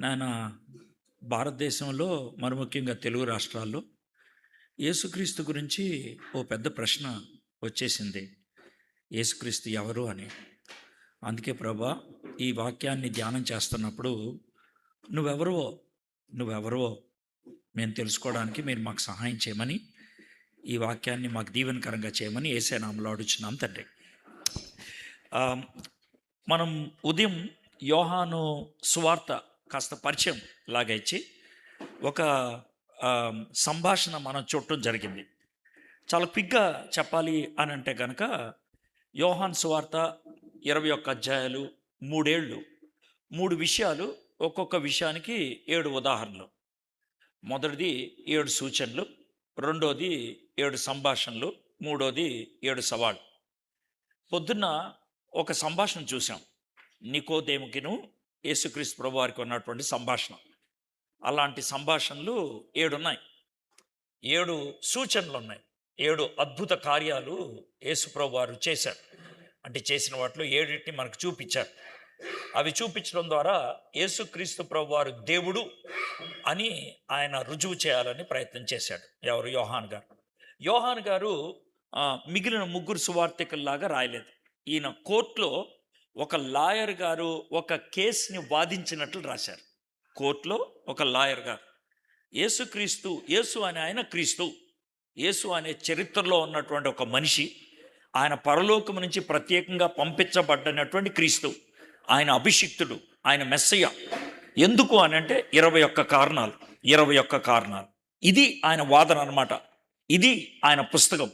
నాయన భారతదేశంలో మరి ముఖ్యంగా తెలుగు రాష్ట్రాల్లో యేసుక్రీస్తు గురించి ఓ పెద్ద ప్రశ్న వచ్చేసింది. యేసుక్రీస్తు ఎవరు అని. అందుకే ప్రభా, ఈ వాక్యాన్ని ధ్యానం చేస్తున్నప్పుడు నువ్వెవరో నువ్వెవరో మేము తెలుసుకోవడానికి మీరు మాకు సహాయం చేయమని, ఈ వాక్యాన్ని మాకు దీవెనకరంగా చేయమని యేసయ్య నామములో అడుగుచున్నాం తండ్రి. మనం ఉదయం యోహాను సువార్త కాస్త పరిచయం లాగా ఇచ్చి ఒక సంభాషణ మనం చూడటం జరిగింది. చాలా క్విక్గా చెప్పాలి అని అంటే కనుక యోహాను సువార్త 21 అధ్యాయాలు, 3 ఏళ్ళు, 3 విషయాలు, ఒక్కొక్క విషయానికి 7 ఉదాహరణలు. మొదటిది 7 సూచనలు, రెండోది 7 సంభాషణలు, మూడోది 7 సవాళ్ళు. పొద్దున్న ఒక సంభాషణ చూసాం, నికోదేముకిను యేసుక్రీస్తు ప్రభు వారికి ఉన్నటువంటి సంభాషణ. అలాంటి సంభాషణలు 7 ఉన్నాయి. 7 సూచనలు ఉన్నాయి. 7 అద్భుత కార్యాలు యేసు ప్రభు వారు చేశారు. అంటే చేసిన వాటిలో 7 మనకు చూపించారు. అవి చూపించడం ద్వారా యేసుక్రీస్తు ప్రభు వారు దేవుడు అని ఆయన రుజువు చేయాలని ప్రయత్నం చేశాడు. ఎవరు? యోహాను గారు. యోహాను గారు మిగిలిన 3 సువార్తికుల్లాగా రాయలేదు. ఈయన కోర్టులో ఒక లాయర్ గారు ఒక కేసుని వాదించినట్లు రాశారు. కోర్టులో ఒక లాయర్ గారు యేసుక్రీస్తు, యేసు అనే ఆయన క్రీస్తు, యేసు అనే చరిత్రలో ఉన్నటువంటి ఒక మనిషి, ఆయన పరలోకం నుంచి ప్రత్యేకంగా పంపించబడ్డనటువంటి క్రీస్తు, ఆయన అభిషిక్తుడు, ఆయన మెస్సయ్య. ఎందుకు అని అంటే 21 కారణాలు. 21 కారణాలు. ఇది ఆయన వాదన అన్నమాట. ఇది ఆయన పుస్తకం.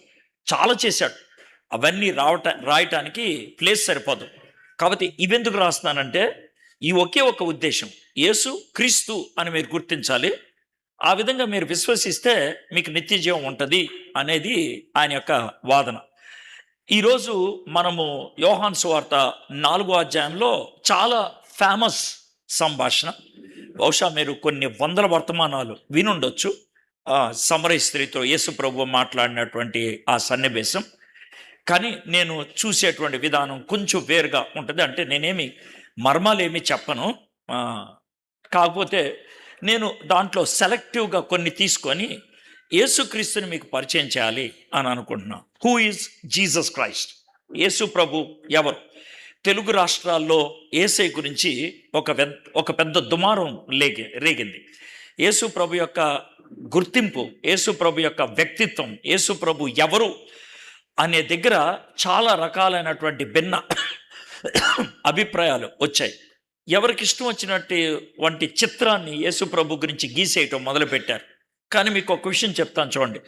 చాలా చేశాడు. అవన్నీ రాయటానికి ప్లేస్ సరిపోదు. కాబట్టి ఇవెందుకు రాస్తానంటే ఈ ఒకే ఒక ఉద్దేశం, యేసు క్రీస్తు అని మీరు గుర్తించాలి. ఆ విధంగా మీరు విశ్వసిస్తే మీకు నిత్య జీవం ఉంటుంది అనేది ఆయన యొక్క వాదన. ఈరోజు మనము యోహాను సువార్త 4వ అధ్యాయంలో చాలా ఫేమస్ సంభాషణ. బహుశా మీరు కొన్ని వందల వర్తమానాలు వినుండొచ్చు. సమరయ స్త్రీతో యేసు ప్రభు మాట్లాడినటువంటి ఆ సన్నివేశం. కానీ నేను చూసేటువంటి విధానం కొంచెం వేరుగా ఉంటుంది. అంటే నేనేమి మర్మాలేమి చెప్పను, కాకపోతే నేను దాంట్లో సెలెక్టివ్గా కొన్ని తీసుకొని యేసుక్రీస్తుని మీకు పరిచయం చేయాలి అని అనుకుంటున్నాను. Who is Jesus Christ? యేసు ప్రభు ఎవరు? తెలుగు రాష్ట్రాల్లో యేసయ్య గురించి ఒక పెద్ద దుమారం రేగింది. యేసు ప్రభు యొక్క గుర్తింపు, యేసు ప్రభు యొక్క వ్యక్తిత్వం, యేసు ప్రభు ఎవరు అనే దగ్గర చాలా రకాలైనటువంటి భిన్న అభిప్రాయాలు వచ్చాయి. ఎవరికి ఇష్టం వచ్చినటువంటి చిత్రాన్ని యేసు ప్రభు గురించి గీసేయటం మొదలుపెట్టారు. కానీ మీకు ఒక విషయం చెప్తాను చూడండి.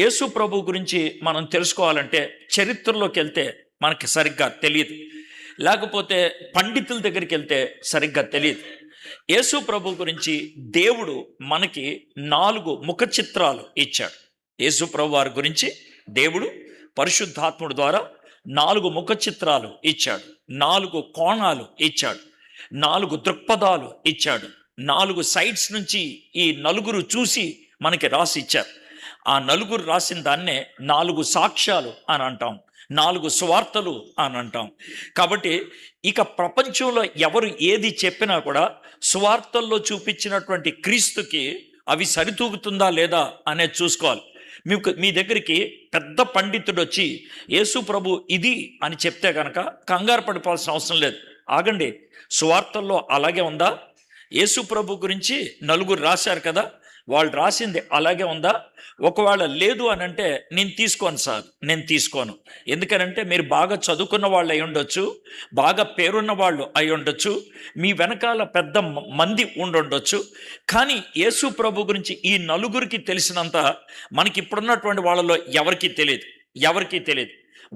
యేసు ప్రభు గురించి మనం తెలుసుకోవాలంటే చరిత్రలోకి వెళ్తే మనకి సరిగ్గా తెలియదు, లేకపోతే పండితుల దగ్గరికి వెళ్తే సరిగ్గా తెలియదు. యేసు ప్రభు గురించి దేవుడు మనకి 4 ముఖ చిత్రాలు ఇచ్చాడు. యేసు ప్రభు వారి గురించి దేవుడు పరిశుద్ధాత్ముడి ద్వారా 4 ముఖ చిత్రాలు ఇచ్చాడు, 4 కోణాలు ఇచ్చాడు, 4 దృక్పథాలు ఇచ్చాడు. 4 సైడ్స్ నుంచి ఈ నలుగురు చూసి మనకి రాసి ఇచ్చారు. ఆ నలుగురు రాసిన దాన్నే 4 సాక్ష్యాలు అని అంటాం, 4 సువార్తలు అని అంటాం. కాబట్టి ఇక ప్రపంచంలో ఎవరు ఏది చెప్పినా కూడా సువార్తల్లో చూపించినటువంటి క్రీస్తుకి అవి సరితూగుతుందా లేదా అనేది చూసుకోవాలి. మీ దగ్గరికి పెద్ద పండితుడు వచ్చి యేసు ప్రభు ఇది అని చెప్తే కనుక కంగారు పడిపోవాల్సిన అవసరం లేదు. ఆగండి, సువార్తల్లో అలాగే ఉందా? యేసు ప్రభు గురించి 4 రాశారు కదా, వాళ్ళు రాసింది అలాగే ఉందా? ఒకవేళ లేదు అని అంటే నేను తీసుకోను సార్, నేను తీసుకోను. ఎందుకనంటే మీరు బాగా చదువుకున్న వాళ్ళు అయి ఉండొచ్చు, బాగా పేరున్న వాళ్ళు అయి ఉండొచ్చు, మీ వెనకాల పెద్ద మంది ఉండుండొచ్చు. కానీ యేసు ప్రభు గురించి ఈ 4 తెలిసినంత మనకి ఇప్పుడున్నటువంటి వాళ్ళలో ఎవరికీ తెలియదు.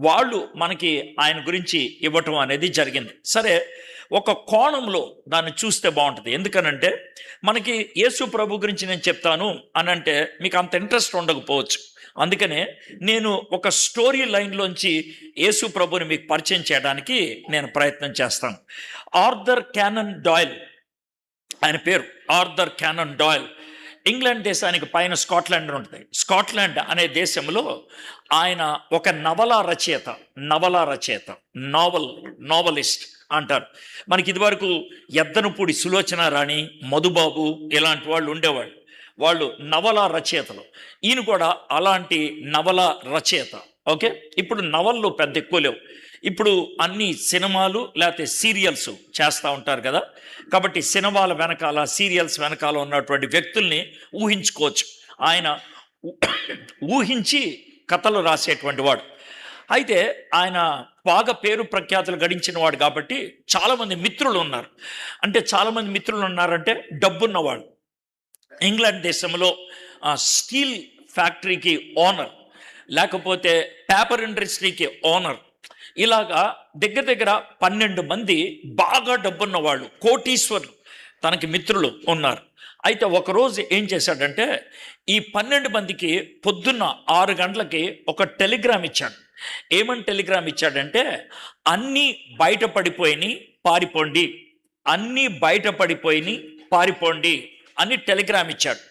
వాళ్ళు మనకి ఆయన గురించి ఇవ్వటం అనేది జరిగింది. సరే, ఒక కోణంలో దాన్ని చూస్తే బాగుంటుంది. ఎందుకనంటే మనకి యేసు ప్రభు గురించి నేను చెప్తాను అని అంటే మీకు అంత ఇంట్రెస్ట్ ఉండకపోవచ్చు. అందుకనే నేను ఒక స్టోరీ లైన్లోంచి యేసు ప్రభుని మీకు పరిచయం చేయడానికి నేను ప్రయత్నం చేస్తాను. ఆర్థర్ క్యానన్ డాయిల్, ఆయన పేరు ఆర్థర్ క్యానన్ డాయిల్. ఇంగ్లాండ్ దేశానికి పైన స్కాట్లాండ్ ఉంటుంది. స్కాట్లాండ్ అనే దేశంలో ఆయన ఒక నవలా రచయిత, నావలిస్ట్ అంటారు. మనకి ఇదివరకు ఎద్దనపూడి సులోచన రాణి, మధుబాబు ఇలాంటి వాళ్ళు ఉండేవాళ్ళు. వాళ్ళు నవల రచయితలు. ఈయన కూడా అలాంటి నవల రచయిత. ఓకే, ఇప్పుడు నవళ్ళు పెద్ద ఎక్కువ లేవు. ఇప్పుడు అన్ని సినిమాలు లేకపోతే సీరియల్స్ చేస్తూ ఉంటారు కదా. కాబట్టి సినిమాల వెనకాల, సీరియల్స్ వెనకాల ఉన్నటువంటి వ్యక్తుల్ని ఊహించుకోవచ్చు. ఆయన ఊహించి కథలు రాసేటువంటి వాడు. అయితే ఆయన బాగా పేరు ప్రఖ్యాతులు గడించిన వాడు కాబట్టి చాలామంది మిత్రులు ఉన్నారు. అంటే చాలామంది మిత్రులు ఉన్నారంటే డబ్బున్నవాడు. ఇంగ్లాండ్ దేశంలో స్టీల్ ఫ్యాక్టరీకి ఓనర్, లేకపోతే పేపర్ ఇండస్ట్రీకి ఓనర్, ఇలాగా దగ్గర దగ్గర 12 మంది బాగా డబ్బున్న వాళ్ళు, కోటీశ్వరులు తనకి మిత్రులు ఉన్నారు. అయితే ఒకరోజు ఏం చేశాడంటే ఈ 12 మందికి పొద్దున్న 6 గంటలకి ఒక టెలిగ్రామ్ ఇచ్చాడు. ఏమని టెలిగ్రామ్ ఇచ్చాడంటే, అన్నీ బయటపడిపోయినాయి పారిపోండి, అన్నీ బయటపడిపోయినాయి పారిపోండి అని టెలిగ్రామ్ ఇచ్చాడు.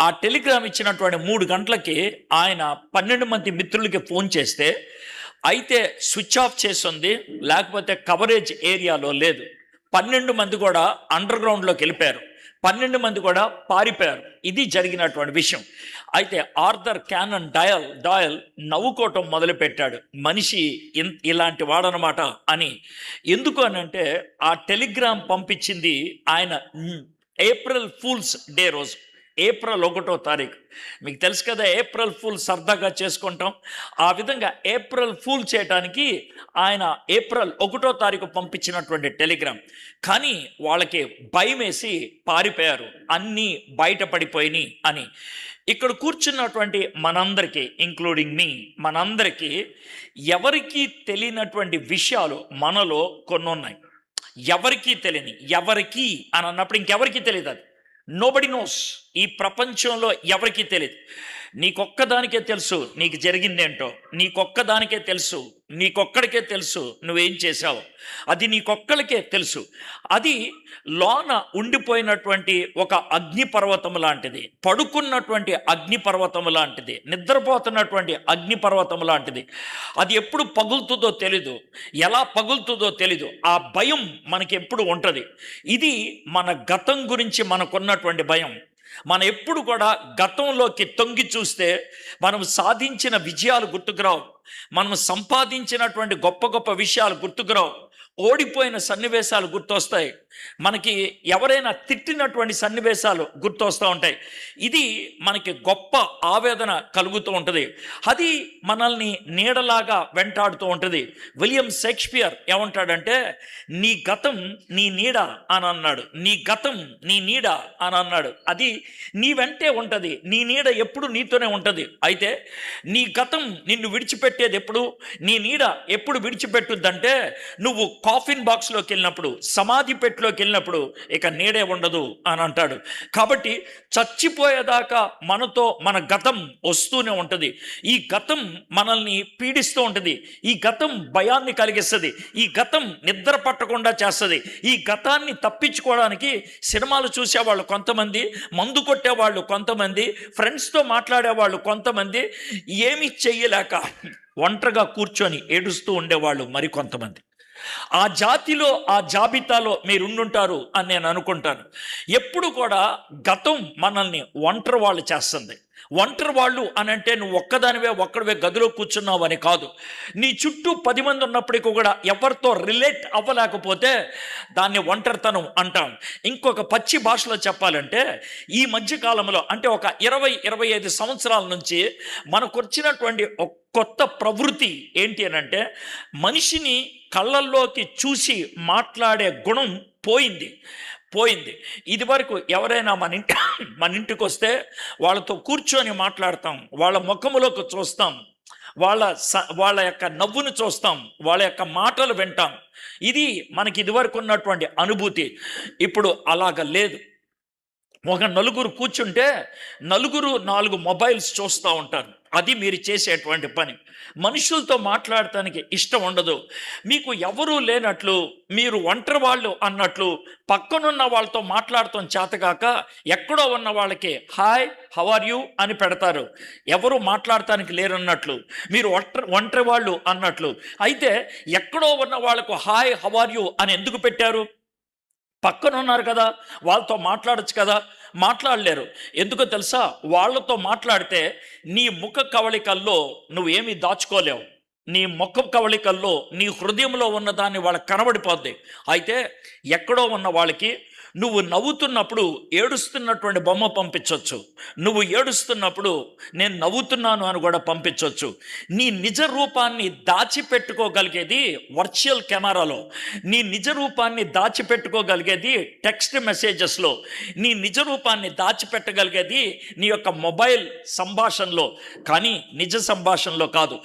ఆ టెలిగ్రామ్ ఇచ్చినటువంటి 3 గంటలకి ఆయన 12 మంది మిత్రులకి ఫోన్ చేస్తే, అయితే స్విచ్ ఆఫ్ చేస్తుంది, లేకపోతే కవరేజ్ ఏరియాలో లేదు. 12 మంది కూడా అండర్ గ్రౌండ్లోకి వెళ్ళిపోయారు. 12 మంది కూడా పారిపోయారు. ఇది జరిగినటువంటి విషయం. అయితే ఆర్థర్ క్యానన్ డాయల్ నవ్వుకోవటం మొదలుపెట్టాడు. మనిషి ఇలాంటి వాడనమాట అని. ఎందుకు అనంటే ఆ టెలిగ్రామ్ పంపించింది ఆయన ఏప్రిల్ ఫూల్స్ డే రోజు, ఏప్రిల్ 1వ తారీఖు. మీకు తెలుసు కదా, ఏప్రిల్ ఫూల్ సరదాగా చేసుకుంటాం. ఆ విధంగా ఏప్రిల్ ఫూల్ చేయడానికి ఆయన ఏప్రిల్ 1వ తారీఖు పంపించినటువంటి టెలిగ్రామ్. కానీ వాళ్ళకి భయం వేసి పారిపోయారు, అన్నీ బయటపడిపోయినాయి అని. ఇక్కడ కూర్చున్నటువంటి మనందరికీ, ఇంక్లూడింగ్ మీ, మనందరికీ ఎవరికీ తెలియనటువంటి విషయాలు మనలో కొన్ని ఉన్నాయి. ఎవరికీ తెలియని, ఎవరికి అని అన్నప్పుడు ఇంకెవరికి తెలియదు. అది నోబడి నోస్. ఈ ప్రపంచంలో ఎవరికీ తెలియదు. నీకొక్కదానికే తెలుసు నీకు జరిగిందేంటో, నీకొక్కదానికే తెలుసు, నీకొక్కడికే తెలుసు నువ్వేం చేశావు. అది నీకొక్కడికే తెలుసు. అది లోన ఉండిపోయినటువంటి ఒక అగ్నిపర్వతం లాంటిది, పడుకున్నటువంటి అగ్నిపర్వతం లాంటిది, నిద్రపోతున్నటువంటి అగ్నిపర్వతం లాంటిది. అది ఎప్పుడు పగులుతుందో తెలీదు, ఎలా పగులుతుందో తెలీదు. ఆ భయం మనకి ఎప్పుడు ఉంటుంది. ఇది మన గతం గురించి మనకున్నటువంటి భయం. మనం ఎప్పుడు కూడా గతంలోకి తొంగి చూస్తే మనం సాధించిన విజయాలు గుర్తుకురావు, మనం సంపాదించినటువంటి గొప్ప గొప్ప విషయాలు గుర్తుకురావు, ఓడిపోయిన సన్నివేశాలు గుర్తొస్తాయి, మనకి ఎవరైనా తిట్టినటువంటి సన్నివేశాలు గుర్తొస్తూ ఉంటాయి. ఇది మనకి గొప్ప ఆవేదన కలుగుతూ ఉంటుంది. అది మనల్ని నీడలాగా వెంటాడుతూ ఉంటుంది. విలియం షేక్స్పియర్ ఏమంటాడంటే, నీ గతం నీ నీడ అని అన్నాడు. నీ గతం నీ నీడ అని అన్నాడు. అది నీ వెంటే ఉంటుంది, నీ నీడ ఎప్పుడు నీతోనే ఉంటుంది. అయితే నీ గతం నిన్ను విడిచిపెట్టేది ఎప్పుడు, నీ నీడ ఎప్పుడు విడిచిపెట్టుద్దంటే, నువ్వు కాఫిన్ బాక్స్లోకి వెళ్ళినప్పుడు, సమాధి పెట్టిలోకి వెళ్ళినప్పుడు ఇక నీడే ఉండదు అని అంటాడు. కాబట్టి చచ్చిపోయేదాకా మనతో మన గతం వస్తూనే ఉంటుంది. ఈ గతం మనల్ని పీడిస్తూ ఉంటుంది. ఈ గతం భయాన్ని కలిగిస్తుంది. ఈ గతం నిద్ర పట్టకుండా చేస్తుంది. ఈ గతాన్ని తప్పించుకోవడానికి సినిమాలు చూసేవాళ్ళు కొంతమంది, మందు కొట్టేవాళ్ళు కొంతమంది, ఫ్రెండ్స్తో మాట్లాడేవాళ్ళు కొంతమంది, ఏమీ చెయ్యలేక ఒంటరిగా కూర్చొని ఏడుస్తూ ఉండేవాళ్ళు మరి కొంతమంది. ఆ జాతిలో, ఆ జాబితాలో మీరు ఉండుంటారు అని నేను అనుకుంటాను. ఎప్పుడు కూడా గతం మనల్ని ఒంటరి వాళ్ళు చేస్తుంది. ఒంటరి వాళ్ళు అని అంటే నువ్వు ఒక్కడివే గదిలో కూర్చున్నావు అని కాదు. నీ చుట్టూ 10 మంది ఉన్నప్పటికీ కూడా ఎవరితో రిలేట్ అవ్వలేకపోతే దాన్ని ఒంటరితనం అంటాం. ఇంకొక పచ్చి భాషలో చెప్పాలంటే, ఈ మధ్యకాలంలో అంటే ఒక 20-25 సంవత్సరాల నుంచి మనకు వచ్చినటువంటి కొత్త ప్రవృత్తి ఏంటి అని అంటే, మనిషిని కళ్ళల్లోకి చూసి మాట్లాడే గుణం పోయింది. ఇది వరకు ఎవరైనా మన ఇంటికి వస్తే వాళ్ళతో కూర్చొని మాట్లాడతాం, వాళ్ళ ముఖములోకి చూస్తాం, వాళ్ళ యొక్క నవ్వును చూస్తాం, వాళ్ళ యొక్క మాటలు వింటాం. ఇది మనకి ఇదివరకు ఉన్నటువంటి అనుభూతి. ఇప్పుడు అలాగ లేదు. ఒక నలుగురు కూర్చుంటే 4 మొబైల్స్ చూస్తూ ఉంటారు. అది మీరు చేసేటువంటి పని. మనుషులతో మాట్లాడటానికి ఇష్టం ఉండదు. మీకు ఎవరూ లేనట్లు, మీరు ఒంటరి వాళ్ళు అన్నట్లు, పక్కనున్న వాళ్ళతో మాట్లాడటం చేతగాక ఎక్కడో ఉన్న వాళ్ళకి హాయ్ హౌ ఆర్ యూ అని పెడతారు. ఎవరు మాట్లాడటానికి లేరన్నట్లు, మీరు ఒంటరి వాళ్ళు అన్నట్లు. అయితే ఎక్కడో ఉన్న వాళ్ళకు హాయ్ హౌ ఆర్ యూ అని ఎందుకు పెట్టారు? పక్కన ఉన్నారు కదా, వాళ్ళతో మాట్లాడచ్చు కదా. మాట్లాడలేరు. ఎందుకో తెలుసా? వాళ్ళతో మాట్లాడితే నీ ముఖ కవళికల్లో నువ్వేమీ దాచుకోలేవు. నీ ముఖ కవళికల్లో నీ హృదయంలో ఉన్నదాన్ని వాళ్ళకి కనబడిపోద్ది. అయితే ఎక్కడో ఉన్న వాళ్ళకి నువ్వు నవ్వుతున్నప్పుడు ఏడుస్తున్నటువంటి బొమ్మ పంపించవచ్చు. నువ్వు ఏడుస్తున్నప్పుడు నేను నవ్వుతున్నాను అని కూడా పంపించవచ్చు. నీ నిజ రూపాన్ని దాచిపెట్టుకోగలిగేది వర్చువల్ కెమెరాలో, నీ నిజ రూపాన్ని దాచిపెట్టుకోగలిగేది టెక్స్ట్ మెసేజెస్లో, నీ నిజ రూపాన్ని దాచిపెట్టగలిగేది నీ యొక్క మొబైల్ సంభాషణలో, కానీ నిజ సంభాషణలో కాదు.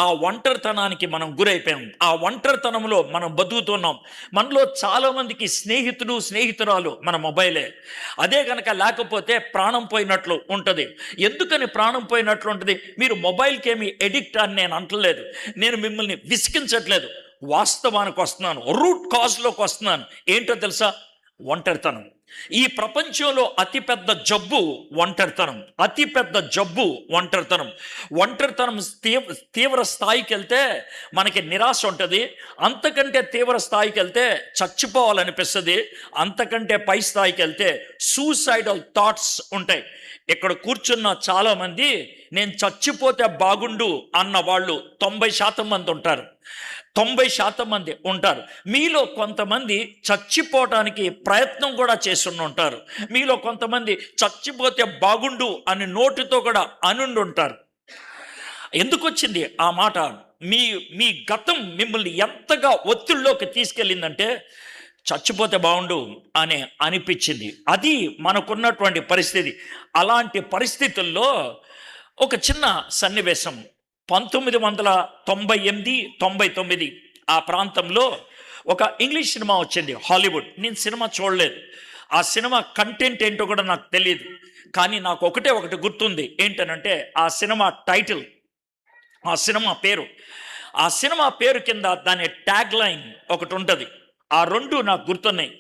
ఆ ఒంటరితనానికి మనం గురైపోయాం. ఆ ఒంటరితనంలో మనం బతుకుతున్నాం. మనలో చాలామందికి స్నేహితురాలు మన మొబైలే. అదే కనుక లేకపోతే ప్రాణం పోయినట్లు ఉంటుంది. ఎందుకని ప్రాణం పోయినట్లు ఉంటుంది? మీరు మొబైల్కి ఏమి ఎడిక్ట్ అని నేను అంటలేదు, నేను మిమ్మల్ని విసిగించట్లేదు. వాస్తవానికి వస్తున్నాను, రూట్ కాజ్లోకి వస్తున్నాను. ఏంటో తెలుసా? ఒంటరితనం. ఈ ప్రపంచంలో అతిపెద్ద జబ్బు ఒంటరితనం. అతిపెద్ద జబ్బు ఒంటరితనం. ఒంటరితనం తీవ్ర స్థాయికి వెళ్తే మనకి నిరాశ ఉంటుంది. అంతకంటే తీవ్ర స్థాయికి వెళ్తే చచ్చిపోవాలనిపిస్తుంది. అంతకంటే పై స్థాయికి వెళ్తే సూసైడల్ థాట్స్ ఉంటాయి. ఇక్కడ కూర్చున్న చాలామంది నేను చచ్చిపోతే బాగుండు అన్న వాళ్ళు 90% మంది ఉంటారు. 90% మంది ఉంటారు. మీలో కొంతమంది చచ్చిపోవటానికి ప్రయత్నం కూడా చేస్తున్న ఉంటారు. మీలో కొంతమంది చచ్చిపోతే బాగుండు అని నోటితో కూడా అనుండి ఉంటారు. ఎందుకు వచ్చింది ఆ మాట? మీ గతం మిమ్మల్ని ఎంతగా ఒత్తిడిలోకి తీసుకెళ్ళిందంటే చచ్చిపోతే బాగుండు అని అనిపించింది. అది మనకున్నటువంటి పరిస్థితి. అలాంటి పరిస్థితుల్లో ఒక చిన్న సన్నివేశం 1998-99 ఆ ప్రాంతంలో ఒక ఇంగ్లీష్ సినిమా వచ్చింది, హాలీవుడ్. నేను సినిమా చూడలేదు. ఆ సినిమా కంటెంట్ ఏంటో కూడా నాకు తెలియదు. కానీ నాకు ఒకటి గుర్తుంది. ఏంటనంటే ఆ సినిమా టైటిల్, ఆ సినిమా పేరు కింద దాని ట్యాగ్ లైన్ ఒకటి ఉంటుంది. ఆ రెండు నాకు గుర్తున్నాయి.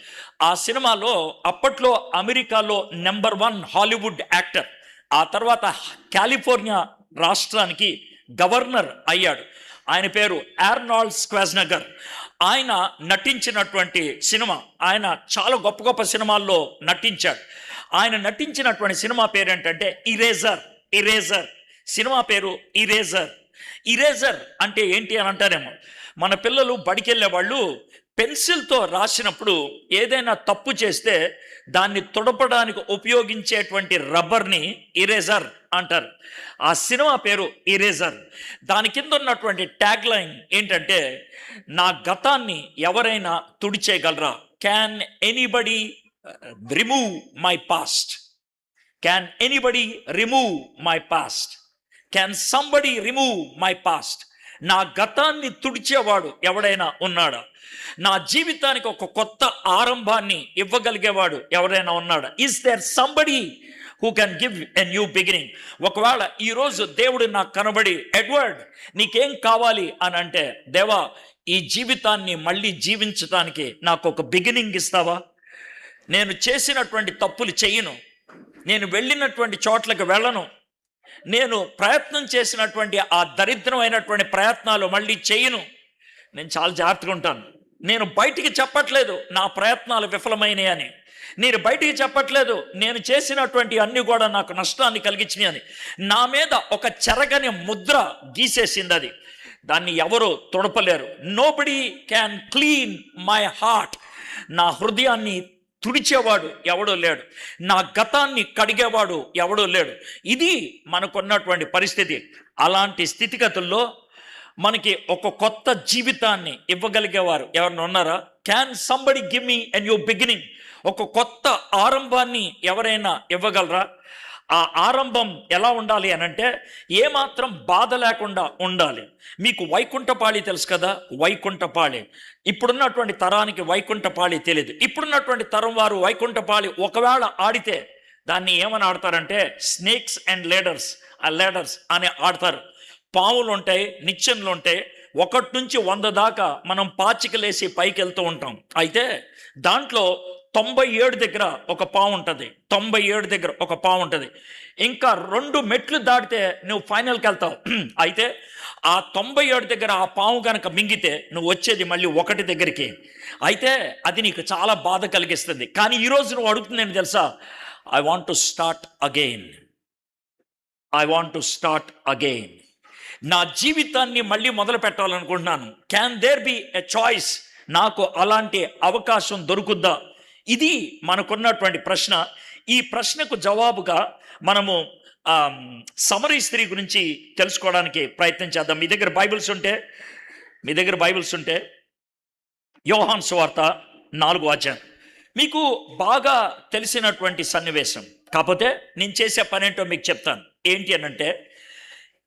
ఆ సినిమాలో అప్పట్లో అమెరికాలో నెంబర్ 1 హాలీవుడ్ యాక్టర్, ఆ తర్వాత కాలిఫోర్నియా రాష్ట్రానికి గవర్నర్ అయ్యాడు. ఆయన పేరు ఆర్నాల్డ్ స్క్వాజ్నెగర్. ఆయన నటించినటువంటి సినిమా, ఆయన చాలా గొప్ప గొప్ప సినిమాల్లో నటించాడు. ఆయన నటించినటువంటి సినిమా పేరు ఏంటంటే ఇరేజర్. సినిమా పేరు ఇరేజర్ అంటే ఏంటి అని అంటారేమో. మన పిల్లలు బడికెళ్ళే వాళ్ళు పెన్సిల్తో రాసినప్పుడు ఏదైనా తప్పు చేస్తే దాన్ని తుడపడానికి ఉపయోగించేటువంటి రబ్బర్ని ఇరేజర్ అంటారు. ఆ సినిమా పేరు ఇరేజర్. దాని కింద ఉన్నటువంటి ట్యాగ్ లైన్ ఏంటంటే, నా గతాన్ని ఎవరైనా తుడిచేయగలరా? Can anybody remove my past? Can anybody remove my past? Can somebody remove my past? నా గతాన్ని తుడిచేవాడు ఎవడైనా ఉన్నాడా? నా జీవితానికి ఒక కొత్త ఆరంభాన్ని ఇవ్వగలిగేవాడు ఎవరైనా ఉన్నాడా? Is there somebody who can give a new beginning? ఒకవేళ ఈరోజు దేవుడు నాకు కనబడి, ఎడ్వర్డ్ నీకేం కావాలి అని అంటే, దేవా ఈ జీవితాన్ని మళ్ళీ జీవించడానికి నాకు ఒక బిగినింగ్ ఇస్తావా? నేను చేసినటువంటి తప్పులు చెయ్యను, నేను వెళ్ళినటువంటి చోట్లకు వెళ్ళను, నేను ప్రయత్నం చేసినటువంటి ఆ దరిద్రమైనటువంటి ప్రయత్నాలు మళ్ళీ చేయను. నేను చాలా జాగ్రత్తగా ఉంటాను. నేను బయటికి చెప్పట్లేదు నా ప్రయత్నాలు విఫలమైనాయి అని. నేను బయటికి చెప్పట్లేదు నేను చేసినటువంటి అన్ని కూడా నాకు నష్టాన్ని కలిగించినాయి అని. నా మీద ఒక చెరగని ముద్ర గీసేసింది అది. దాన్ని ఎవరు తుడపలేరు. Nobody can clean my heart. నా హృదయాన్ని తుడిచేవాడు ఎవడో లేడు. నా గతాన్ని కడిగేవాడు ఎవడో లేడు. ఇది మనకున్నటువంటి పరిస్థితి. అలాంటి స్థితిగతుల్లో మనకి ఒక కొత్త జీవితాన్ని ఇవ్వగలిగేవారు ఎవరైనా ఉన్నారా? Can somebody give me a new beginning? ఒక కొత్త ఆరంభాన్ని ఎవరైనా ఇవ్వగలరా? ఆ ఆరంభం ఎలా ఉండాలి అనంటే ఏమాత్రం బాధ లేకుండా ఉండాలి. మీకు వైకుంఠపాళి తెలుసు కదా, వైకుంఠపాళి. ఇప్పుడున్నటువంటి తరానికి వైకుంఠపాళి తెలియదు. ఇప్పుడున్నటువంటి తరం వారు వైకుంఠపాళి ఒకవేళ ఆడితే దాన్ని ఏమని ఆడతారంటే స్నేక్స్ అండ్ లేడర్స్ లాడర్స్ అని ఆడతారు. పావులు ఉంటాయి, నిచ్చెనలు ఉంటాయి. 1 నుంచి 100 దాకా మనం పాచికలేసి పైకి వెళ్తూ ఉంటాం. అయితే దాంట్లో 97 దగ్గర ఒక పాము ఉంటుంది, 97 దగ్గర ఒక పాము ఉంటుంది. ఇంకా 2 మెట్లు దాటితే నువ్వు ఫైనల్కి వెళ్తావు. అయితే ఆ 97 దగ్గర ఆ పాము కనుక మింగితే నువ్వు వచ్చేది మళ్ళీ 1 దగ్గరికి. అయితే అది నీకు చాలా బాధ కలిగిస్తుంది. కానీ ఈరోజు నువ్వు అడుగుతుంది ఏంటి తెలుసా? I want to start again. I want to start again. నా జీవితాన్ని మళ్ళీ మొదలు పెట్టాలనుకుంటున్నాను. Can there be a choice? నాకు అలాంటి అవకాశం దొరుకుద్దా? ఇది మనకున్నటువంటి ప్రశ్న. ఈ ప్రశ్నకు జవాబుగా మనము సమరీ స్త్రీ గురించి తెలుసుకోవడానికి ప్రయత్నం చేద్దాం. మీ దగ్గర బైబిల్స్ ఉంటే యోహాను సువార్త 4వ అధ్యాయం మీకు బాగా తెలిసినటువంటి సన్నివేశం. కాకపోతే నేను చేసే పని ఏంటో మీకు చెప్తాను. ఏంటి అనంటే,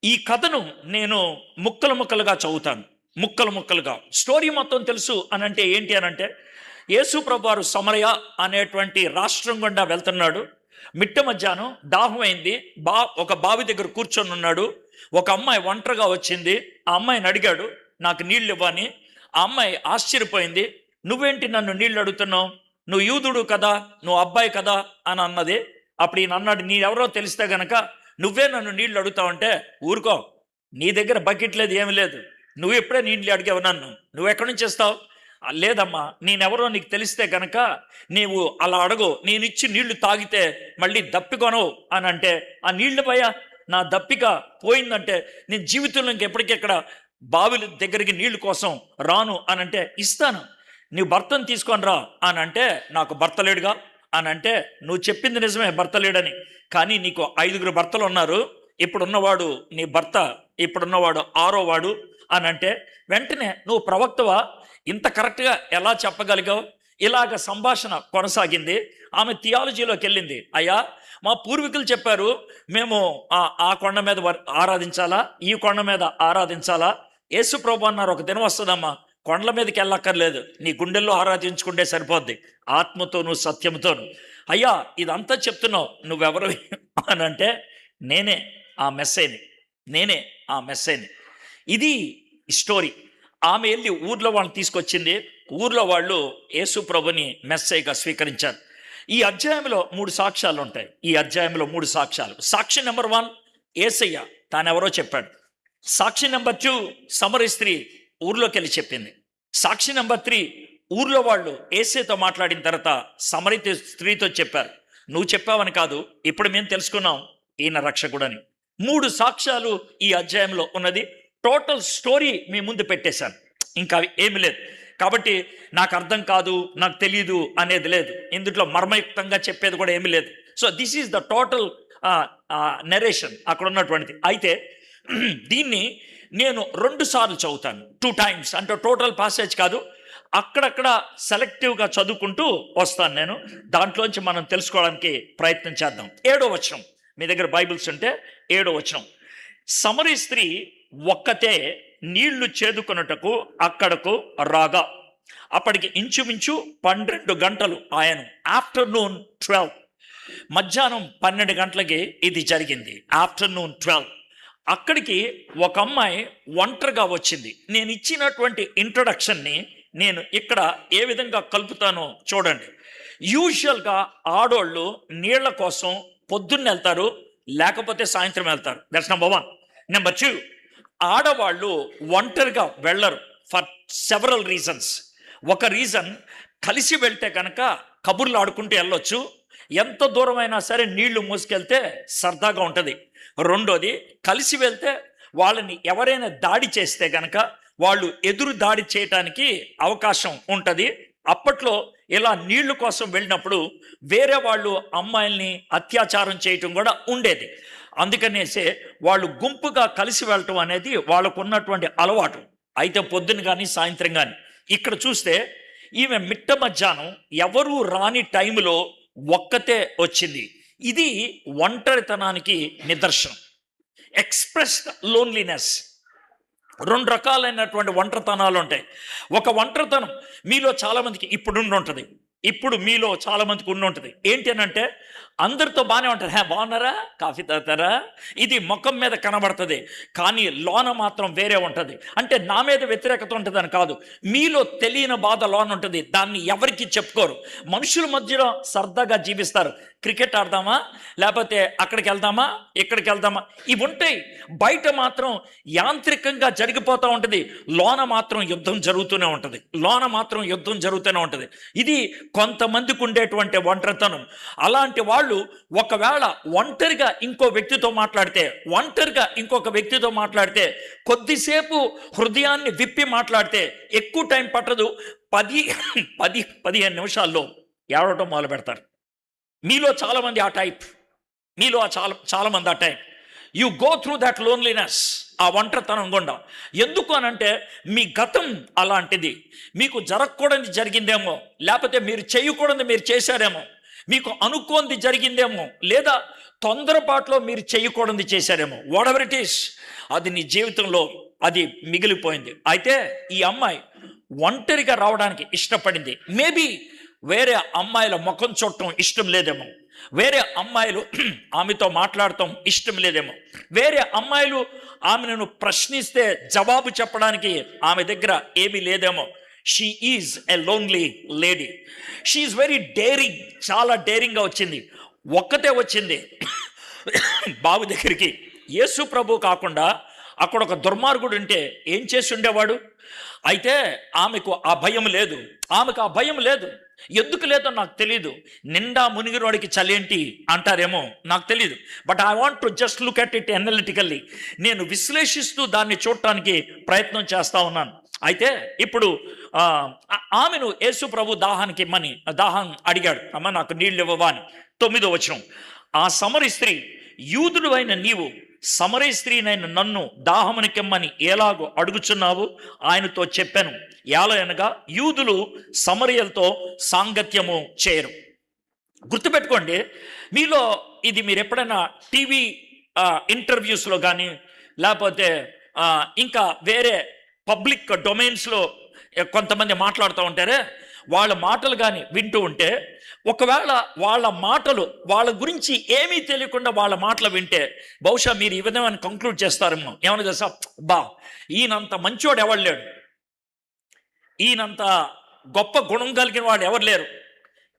ఈ కథను నేను ముక్కలుగా చదువుతాను. ముక్కలుగా స్టోరీ మొత్తం తెలుసు అనంటే ఏంటి అనంటే, యేసు ప్రభువు వారు సమరయ అనేటువంటి రాష్ట్రం గుండా వెళ్తున్నాడు. మిట్ట మధ్యాహ్నం దాహమైంది. ఒక బావి దగ్గర కూర్చొని ఉన్నాడు. ఒక అమ్మాయి ఒంటరిగా వచ్చింది. ఆ అమ్మాయిని అడిగాడు, నాకు నీళ్ళు ఇవ్వని. ఆ అమ్మాయి ఆశ్చర్యపోయింది. నువ్వేంటి నన్ను నీళ్ళు అడుగుతున్నావు? నువ్వు యూదుడు కదా, నువ్వు అబ్బాయి కదా అని అన్నది. అప్పుడు ఈయన అన్నాడు, నీవెవరో తెలిస్తే గనక నువ్వే నన్ను నీళ్ళు అడుగుతావంటే, ఊరుకో, నీ దగ్గర బకెట్ లేదు, ఏమి లేదు, నువ్వు ఎప్పుడే నీళ్ళు అడిగావు నన్ను, నువ్వు ఎక్కడి నుంచి ఇస్తావు? లేదమ్మా, నేనెవరో నీకు తెలిస్తే గనక నీవు అలా అడగు, నేను ఇచ్చి నీళ్లు తాగితే మళ్ళీ దప్పికొనవు అని అంటే, ఆ నీళ్లు పోయా, నా దప్పిక పోయిందంటే నేను జీవితంలో ఇంకెప్పటికెక్కడ బావిల దగ్గరికి నీళ్లు కోసం రాను అని అంటే, ఇస్తాను, నీ భర్తను తీసుకొని రా అని అంటే, నాకు భర్త లేడుగా అని అంటే, నువ్వు చెప్పింది నిజమే, భర్త లేడని, కానీ నీకు 5 భర్తలు ఉన్నారు, ఇప్పుడున్నవాడు నీ భర్త, ఇప్పుడున్నవాడు 6వ వాడు అని అంటే, వెంటనే నువ్వు ప్రవక్తవా, ఇంత కరెక్ట్గా ఎలా చెప్పగలిగావు? ఇలాగ సంభాషణ కొనసాగింది. ఆమె థియాలజీలోకి వెళ్ళింది. అయ్యా, మా పూర్వీకులు చెప్పారు, మేము ఆ కొండ మీద ఆరాధించాలా, ఈ కొండ మీద ఆరాధించాలా? యేసు ప్రభు అన్నారు, ఒక దినం వస్తుందమ్మా, కొండల మీదకి వెళ్ళక్కర్లేదు, నీ గుండెల్లో ఆరాధించుకుంటే సరిపోద్ది, ఆత్మతోనూ సత్యంతోను. అయ్యా, ఇదంతా చెప్తున్నావు, నువ్వెవరు అని అంటే, నేనే ఆ మెస్సైని. ఇది స్టోరీ. ఆమె వెళ్ళి ఊర్లో వాళ్ళని తీసుకొచ్చింది. ఊర్లో వాళ్ళు యేసు ప్రభుని మెస్సైగా స్వీకరించారు. ఈ అధ్యాయంలో 3 సాక్ష్యాలు ఉంటాయి. సాక్షి నెంబర్ 1 యేసయ్య తానెవరో చెప్పాడు. సాక్షి నెంబర్ 2 సమరీ స్త్రీ ఊర్లోకి వెళ్ళి చెప్పింది. సాక్షి నెంబర్ 3 ఊర్లో వాళ్ళు యేసయ్యతో మాట్లాడిన తర్వాత సమరీ స్త్రీతో చెప్పారు, నువ్వు చెప్పావని కాదు, ఇప్పుడు మేము తెలుసుకున్నాం ఈయన రక్షకుడని. 3 సాక్ష్యాలు ఈ అధ్యాయంలో ఉన్నది. టోటల్ స్టోరీ మీ ముందు పెట్టేశాను, ఇంకా ఏమి లేదు. కాబట్టి నాకు అర్థం కాదు, నాకు తెలియదు అనేది లేదు, ఇందులో మర్మయుక్తంగా చెప్పేది కూడా ఏమి లేదు. So this is the total narration అక్కడ ఉన్నటువంటిది. అయితే దీన్ని నేను 2 సార్లు చదువుతాను, 2 times, అంటే టోటల్ పాసేజ్ కాదు, అక్కడక్కడ సెలెక్టివ్గా చదువుకుంటూ వస్తాను నేను. దాంట్లోంచి మనం తెలుసుకోవడానికి ప్రయత్నం చేద్దాం. 7వ వచనం, మీ దగ్గర బైబిల్స్ ఉంటే 7వ వచనం. సమరీ స్త్రీ ఒక్కతే నీళ్లు చేదుకొనుటకు అక్కడకు రాగా, అప్పటికి ఇంచుమించు 12 గంటలు ఆయన. ఆఫ్టర్నూన్ 12, మధ్యాహ్నం 12 గంటలకి ఇది జరిగింది. ఆఫ్టర్నూన్ 12 అక్కడికి ఒక అమ్మాయి ఒంటరిగా వచ్చింది. నేను ఇచ్చినటువంటి ఇంట్రొడక్షన్ని నేను ఇక్కడ ఏ విధంగా కలుపుతానో చూడండి. యూజువల్గా ఆడోళ్ళు నీళ్ల కోసం పొద్దున్న వెళ్తారు, లేకపోతే సాయంత్రం వెళ్తారు. That's number 1. నెంబర్ 2, ఆడవాళ్ళు ఒంటరిగా వెళ్ళరు ఫర్ సెవరల్ రీజన్స్. ఒక రీజన్, కలిసి వెళ్తే కనుక కబుర్లు ఆడుకుంటూ వెళ్ళొచ్చు, ఎంత దూరమైనా సరే నీళ్లు మూసుకెళ్తే సరదాగా ఉంటుంది. రెండోది, కలిసి వెళ్తే వాళ్ళని ఎవరైనా దాడి చేస్తే కనుక వాళ్ళు ఎదురు దాడి చేయటానికి అవకాశం ఉంటుంది. అప్పట్లో ఇలా నీళ్లు కోసం వెళ్ళినప్పుడు వేరే వాళ్ళు అమ్మాయిల్ని అత్యాచారం చేయటం కూడా ఉండేది. అందుకనేసే వాళ్ళు గుంపుగా కలిసి వెళ్ళటం అనేది వాళ్ళకు ఉన్నటువంటి అలవాటు. అయితే పొద్దున కానీ సాయంత్రం కానీ. ఇక్కడ చూస్తే ఈమె మిట్ట మధ్యాహ్నం ఎవరూ రాని టైంలో ఒక్కతే వచ్చింది. ఇది ఒంటరితనానికి నిదర్శనం. Expressed loneliness. 2 రకాలైనటువంటి ఒంటరితనాలు ఉంటాయి. ఒక ఒంటరితనం మీలో చాలామందికి ఇప్పుడు ఉంటుంది. ఇప్పుడు మీలో చాలా మందికి ఉంటుంది ఏంటి అని అంటే, అందరితో బాగానే ఉంటారు, బాగున్నారా, కాఫీ తాగుతారా, ఇది ముఖం మీద కనబడుతుంది, కానీ లోన మాత్రం వేరే ఉంటుంది. అంటే నా మీద వ్యతిరేకత ఉంటుందని కాదు, మీలో తెలియని బాధ లోన ఉంటుంది, దాన్ని ఎవరికి చెప్పుకోరు. మనుషుల మధ్యలో సరదాగా జీవిస్తారు. క్రికెట్ ఆడదామా, లేకపోతే అక్కడికి వెళ్దామా, ఇక్కడికి వెళ్దామా, ఇవి ఉంటాయి. బయట మాత్రం యాంత్రికంగా జరిగిపోతూ ఉంటుంది, లోన మాత్రం యుద్ధం జరుగుతూనే ఉంటుంది, లోన మాత్రం యుద్ధం జరుగుతూనే ఉంటుంది. ఇది కొంతమందికి ఉండేటువంటి ఒంటరితనం. అలాంటి వాళ్ళు ఒకవేళ ఒంటరిగా ఇంకో వ్యక్తితో మాట్లాడితే కొద్దిసేపు హృదయాన్ని విప్పి మాట్లాడితే ఎక్కువ టైం పట్టదు, 15 నిమిషాల్లో ఏడవటం మొదలు పెడతారు. మీలో చాలామంది ఆ టైప్, చాలామంది ఆ type. You go through that loneliness, ఆ ఒంటరితనం గుండా. ఎందుకు అనంటే మీ గతం అలాంటిది, మీకు జరగకూడదు జరిగిందేమో, లేకపోతే మీరు చేయకూడదు మీరు చేశారేమో, మీకు అనుకోంది జరిగిందేమో, లేదా తొందరపాటులో మీరు చేయకూడదు చేశారేమో, వాట్ ఎవర్ ఇట్ ఈస్, అది నీ జీవితంలో అది మిగిలిపోయింది. అయితే ఈ అమ్మాయి ఒంటరిగా రావడానికి ఇష్టపడింది. మేబీ వేరే అమ్మాయిల ముఖం చూడటం ఇష్టం లేదేమో, వేరే అమ్మాయిలు ఆమెతో మాట్లాడటం ఇష్టం లేదేమో, వేరే అమ్మాయిలు ఆమెను ప్రశ్నిస్తే జవాబు చెప్పడానికి ఆమె దగ్గర ఏమీ లేదేమో. She is a lonely lady. She is very daring, చాలా డేరింగ్గా వచ్చింది. ఒక్కతే వచ్చింది బాబు దగ్గరికి. యేసు ప్రభు కాకుండా అక్కడ ఒక దుర్మార్గుడు ఉంటే ఏం చేసి ఉండేవాడు? అయితే ఆమెకు ఆ భయం లేదు. ఎందుకు లేదో నాకు తెలీదు. నిండా మునిగినోడికి చలేంటి అంటారేమో నాకు తెలీదు. But I want to just look at it analytically. నేను విశ్లేషిస్తూ దాన్ని చూడటానికి ప్రయత్నం చేస్తా ఉన్నాను. అయితే ఇప్పుడు ఆమెను యేసు ప్రభు దాహం అడిగాడు, అమ్మ నాకు నీళ్ళు ఇవ్వవా అని. 9వ వచనం, ఆ సమరీ స్త్రీ, యూదుడు అయిన నీవు సమరీ స్త్రీనైన నన్ను దాహమునికిమ్మని ఎలాగో అడుగుచున్నావు? ఆయనతో చెప్పాను, ఏలయనగా యూదులు సమరియలతో సాంగత్యము చేయరు. గుర్తుపెట్టుకోండి, మీలో ఇది మీరు ఎప్పుడైనా టీవీ ఇంటర్వ్యూస్లో కానీ, లేకపోతే ఇంకా వేరే పబ్లిక్ డొమైన్స్లో కొంతమంది మాట్లాడుతూ ఉంటారే, వాళ్ళ మాటలు కానీ వింటూ ఉంటే, ఒకవేళ వాళ్ళ గురించి ఏమీ తెలియకుండా వాళ్ళ మాటలు వింటే బహుశా మీరు ఈ విధంగా కంక్లూడ్ చేస్తారేమో. ఏమన్నా తెలుసా, ఈయనంత మంచివాడు ఎవరు లేడు, ఈయనంత గొప్ప గుణం కలిగిన వాడు ఎవరు లేరు,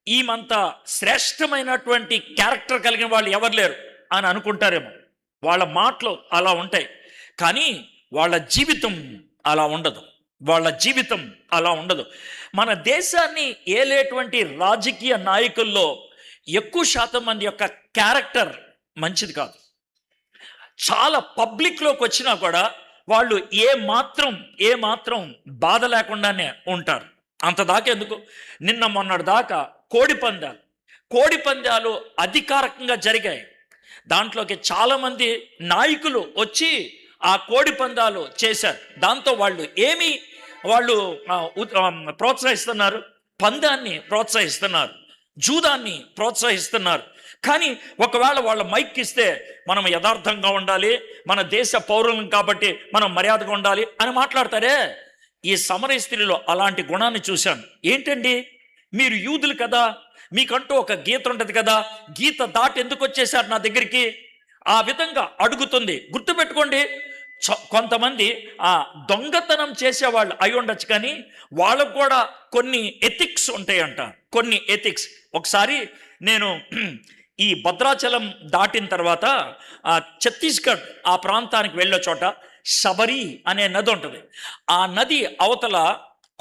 ఈమంత శ్రేష్టమైనటువంటి క్యారెక్టర్ కలిగిన వాళ్ళు ఎవరు లేరు అని అనుకుంటారేమో. వాళ్ళ మాటలు అలా ఉంటాయి, కానీ వాళ్ళ జీవితం అలా ఉండదు. మన దేశాన్ని ఏలేటువంటి రాజకీయ నాయకుల్లో ఎక్కువ శాతం మంది యొక్క క్యారెక్టర్ మంచిది కాదు. చాలా పబ్లిక్లోకి వచ్చినా కూడా వాళ్ళు ఏ మాత్రం బాధ లేకుండానే ఉంటారు. అంత దాకా ఎందుకు, నిన్న మొన్నటి దాకా కోడి పందాలు అధికారికంగా జరిగాయి. దాంట్లోకి చాలామంది నాయకులు వచ్చి ఆ కోడి పందాలు చేశారు. దాంతో వాళ్ళు ప్రోత్సహిస్తున్నారు, పందాన్ని ప్రోత్సహిస్తున్నారు, జూదాన్ని ప్రోత్సహిస్తున్నారు. కానీ ఒకవేళ వాళ్ళ మైక్ ఇస్తే మనం యథార్థంగా ఉండాలి, మన దేశ పౌరులం కాబట్టి మనం మర్యాదగా ఉండాలి అని మాట్లాడతారే. ఈ సమరయ స్త్రీలో అలాంటి గుణాన్ని చూశాను. ఏంటండి, మీరు యూదులు కదా, మీకంటూ ఒక గీత ఉంటుంది కదా, గీత దాటి ఎందుకు వచ్చేసారు నా దగ్గరికి? ఆ విధంగా అడుగుతుంది. గుర్తుపెట్టుకోండి, కొంతమంది దొంగతనం చేసేవాళ్ళు అయి ఉండొచ్చు, కానీ వాళ్ళకు కూడా కొన్ని ఎథిక్స్ ఉంటాయంట. ఒకసారి నేను ఈ భద్రాచలం దాటిన తర్వాత ఛత్తీస్గఢ్ ఆ ప్రాంతానికి వెళ్ళే చోట శబరి అనే నది ఉంటుంది. ఆ నది అవతల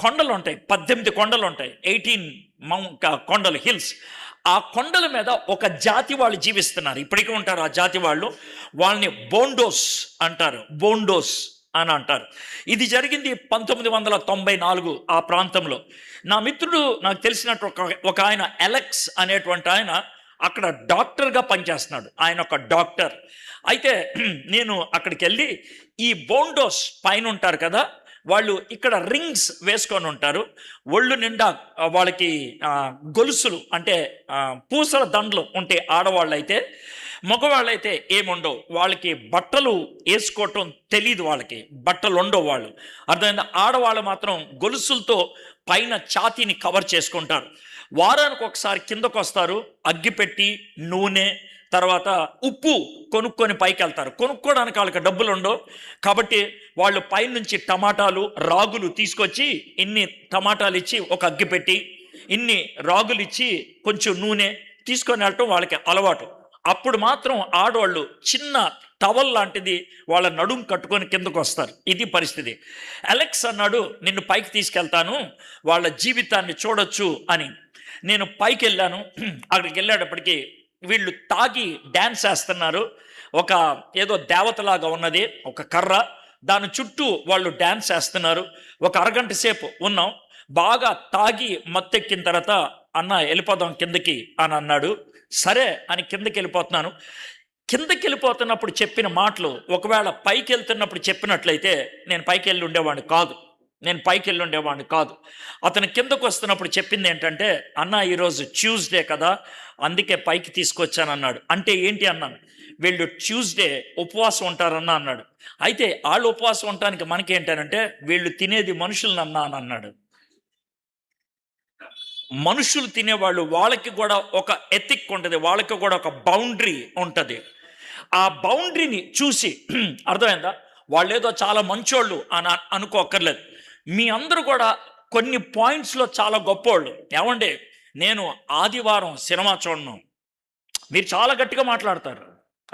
కొండలు ఉంటాయి, 18 కొండలు ఉంటాయి, 18 కొండలు, హిల్స్. ఆ కొండల మీద ఒక జాతి వాళ్ళు జీవిస్తున్నారు, ఇప్పటికీ ఉంటారు ఆ జాతి వాళ్ళు. వాళ్ళని బోండోస్ అని అంటారు. ఇది జరిగింది 1994 ఆ ప్రాంతంలో. నా మిత్రుడు, నాకు తెలిసినట్టు ఒక ఆయన అలెక్స్ అనేటువంటి ఆయన అక్కడ డాక్టర్గా పనిచేస్తున్నాడు. ఆయన ఒక డాక్టర్. అయితే నేను అక్కడికి వెళ్ళి, ఈ బోండోస్ పైన ఉంటారు కదా, వాళ్ళు ఇక్కడ రింగ్స్ వేసుకొని ఉంటారు, ఒళ్ళు నిండా వాళ్ళకి గొలుసులు అంటే పూసల దండలు ఉంటే ఆడవాళ్ళు అయితే. మగవాళ్ళైతే ఏముండవు, వాళ్ళకి బట్టలు వేసుకోవటం తెలీదు, వాళ్ళకి బట్టలు ఉండవు, వాళ్ళు అర్థమైందా. ఆడవాళ్ళు మాత్రం గొలుసులతో పైన ఛాతీని కవర్ చేసుకుంటారు. వారానికి ఒకసారి కిందకు వస్తారు, అగ్గిపెట్టి, నూనె, తర్వాత ఉప్పు కొనుక్కొని పైకి వెళ్తారు. కొనుక్కోవడానికి వాళ్ళకి డబ్బులు ఉండవు కాబట్టి వాళ్ళు పైనుంచి టమాటాలు, రాగులు తీసుకొచ్చి ఇన్ని టమాటాలు ఇచ్చి ఒక అగ్గిపెట్టి, ఇన్ని రాగులు ఇచ్చి కొంచెం నూనె తీసుకొని వెళ్ళటం వాళ్ళకి అలవాటు. అప్పుడు మాత్రం ఆడవాళ్ళు చిన్న టవల్ లాంటిది వాళ్ళ నడుం కట్టుకొని కిందకు వస్తారు. ఇది పరిస్థితి. అలెక్స్ అన్నాడు, నిన్ను పైకి తీసుకెళ్తాను, వాళ్ళ జీవితాన్ని చూడొచ్చు అని. నేను పైకి వెళ్ళాను. అక్కడికి వెళ్ళేటప్పటికి వీళ్ళు తాగి డ్యాన్స్ వేస్తున్నారు. ఒక ఏదో దేవతలాగా ఉన్నది, ఒక కర్ర, దాని చుట్టూ వాళ్ళు డ్యాన్స్ వేస్తున్నారు. ఒక అరగంట సేపు ఉన్నాం. బాగా తాగి మత్తెక్కిన తర్వాత, అన్న వెళ్ళిపోదాం కిందకి అని అన్నాడు. సరే అని కిందకి వెళ్ళిపోతున్నాను. కిందకి వెళ్ళిపోతున్నప్పుడు చెప్పిన మాటలు ఒకవేళ పైకి వెళ్తున్నప్పుడు చెప్పినట్లయితే నేను పైకి వెళ్ళి ఉండేవాడిని కాదు. అతను కిందకు వస్తున్నప్పుడు చెప్పింది ఏంటంటే, అన్న ఈరోజు ట్యూస్డే కదా, అందుకే పైకి తీసుకొచ్చాను అన్నాడు. అంటే ఏంటి అన్నాను. వీళ్ళు ట్యూస్డే ఉపవాసం ఉంటారన్నా అన్నాడు. అయితే వాళ్ళు ఉపవాసం ఉండటానికి మనకేంటనంటే, వీళ్ళు తినేది మనుషులనన్నా అని అన్నాడు. మనుషులు తినేవాళ్ళు, వాళ్ళకి కూడా ఒక ఎథిక్ ఉంటుంది, వాళ్ళకి కూడా ఒక బౌండరీ ఉంటుంది. ఆ బౌండరీని చూసి అర్థమైందా, వాళ్ళు ఏదో చాలా మంచోళ్ళు అని అనుకోక్కర్లేదు. మీ అందరూ కూడా కొన్ని పాయింట్స్లో చాలా గొప్పోళ్ళు. ఏమండి, నేను ఆదివారం సినిమా చూడను, మీరు చాలా గట్టిగా మాట్లాడతారు.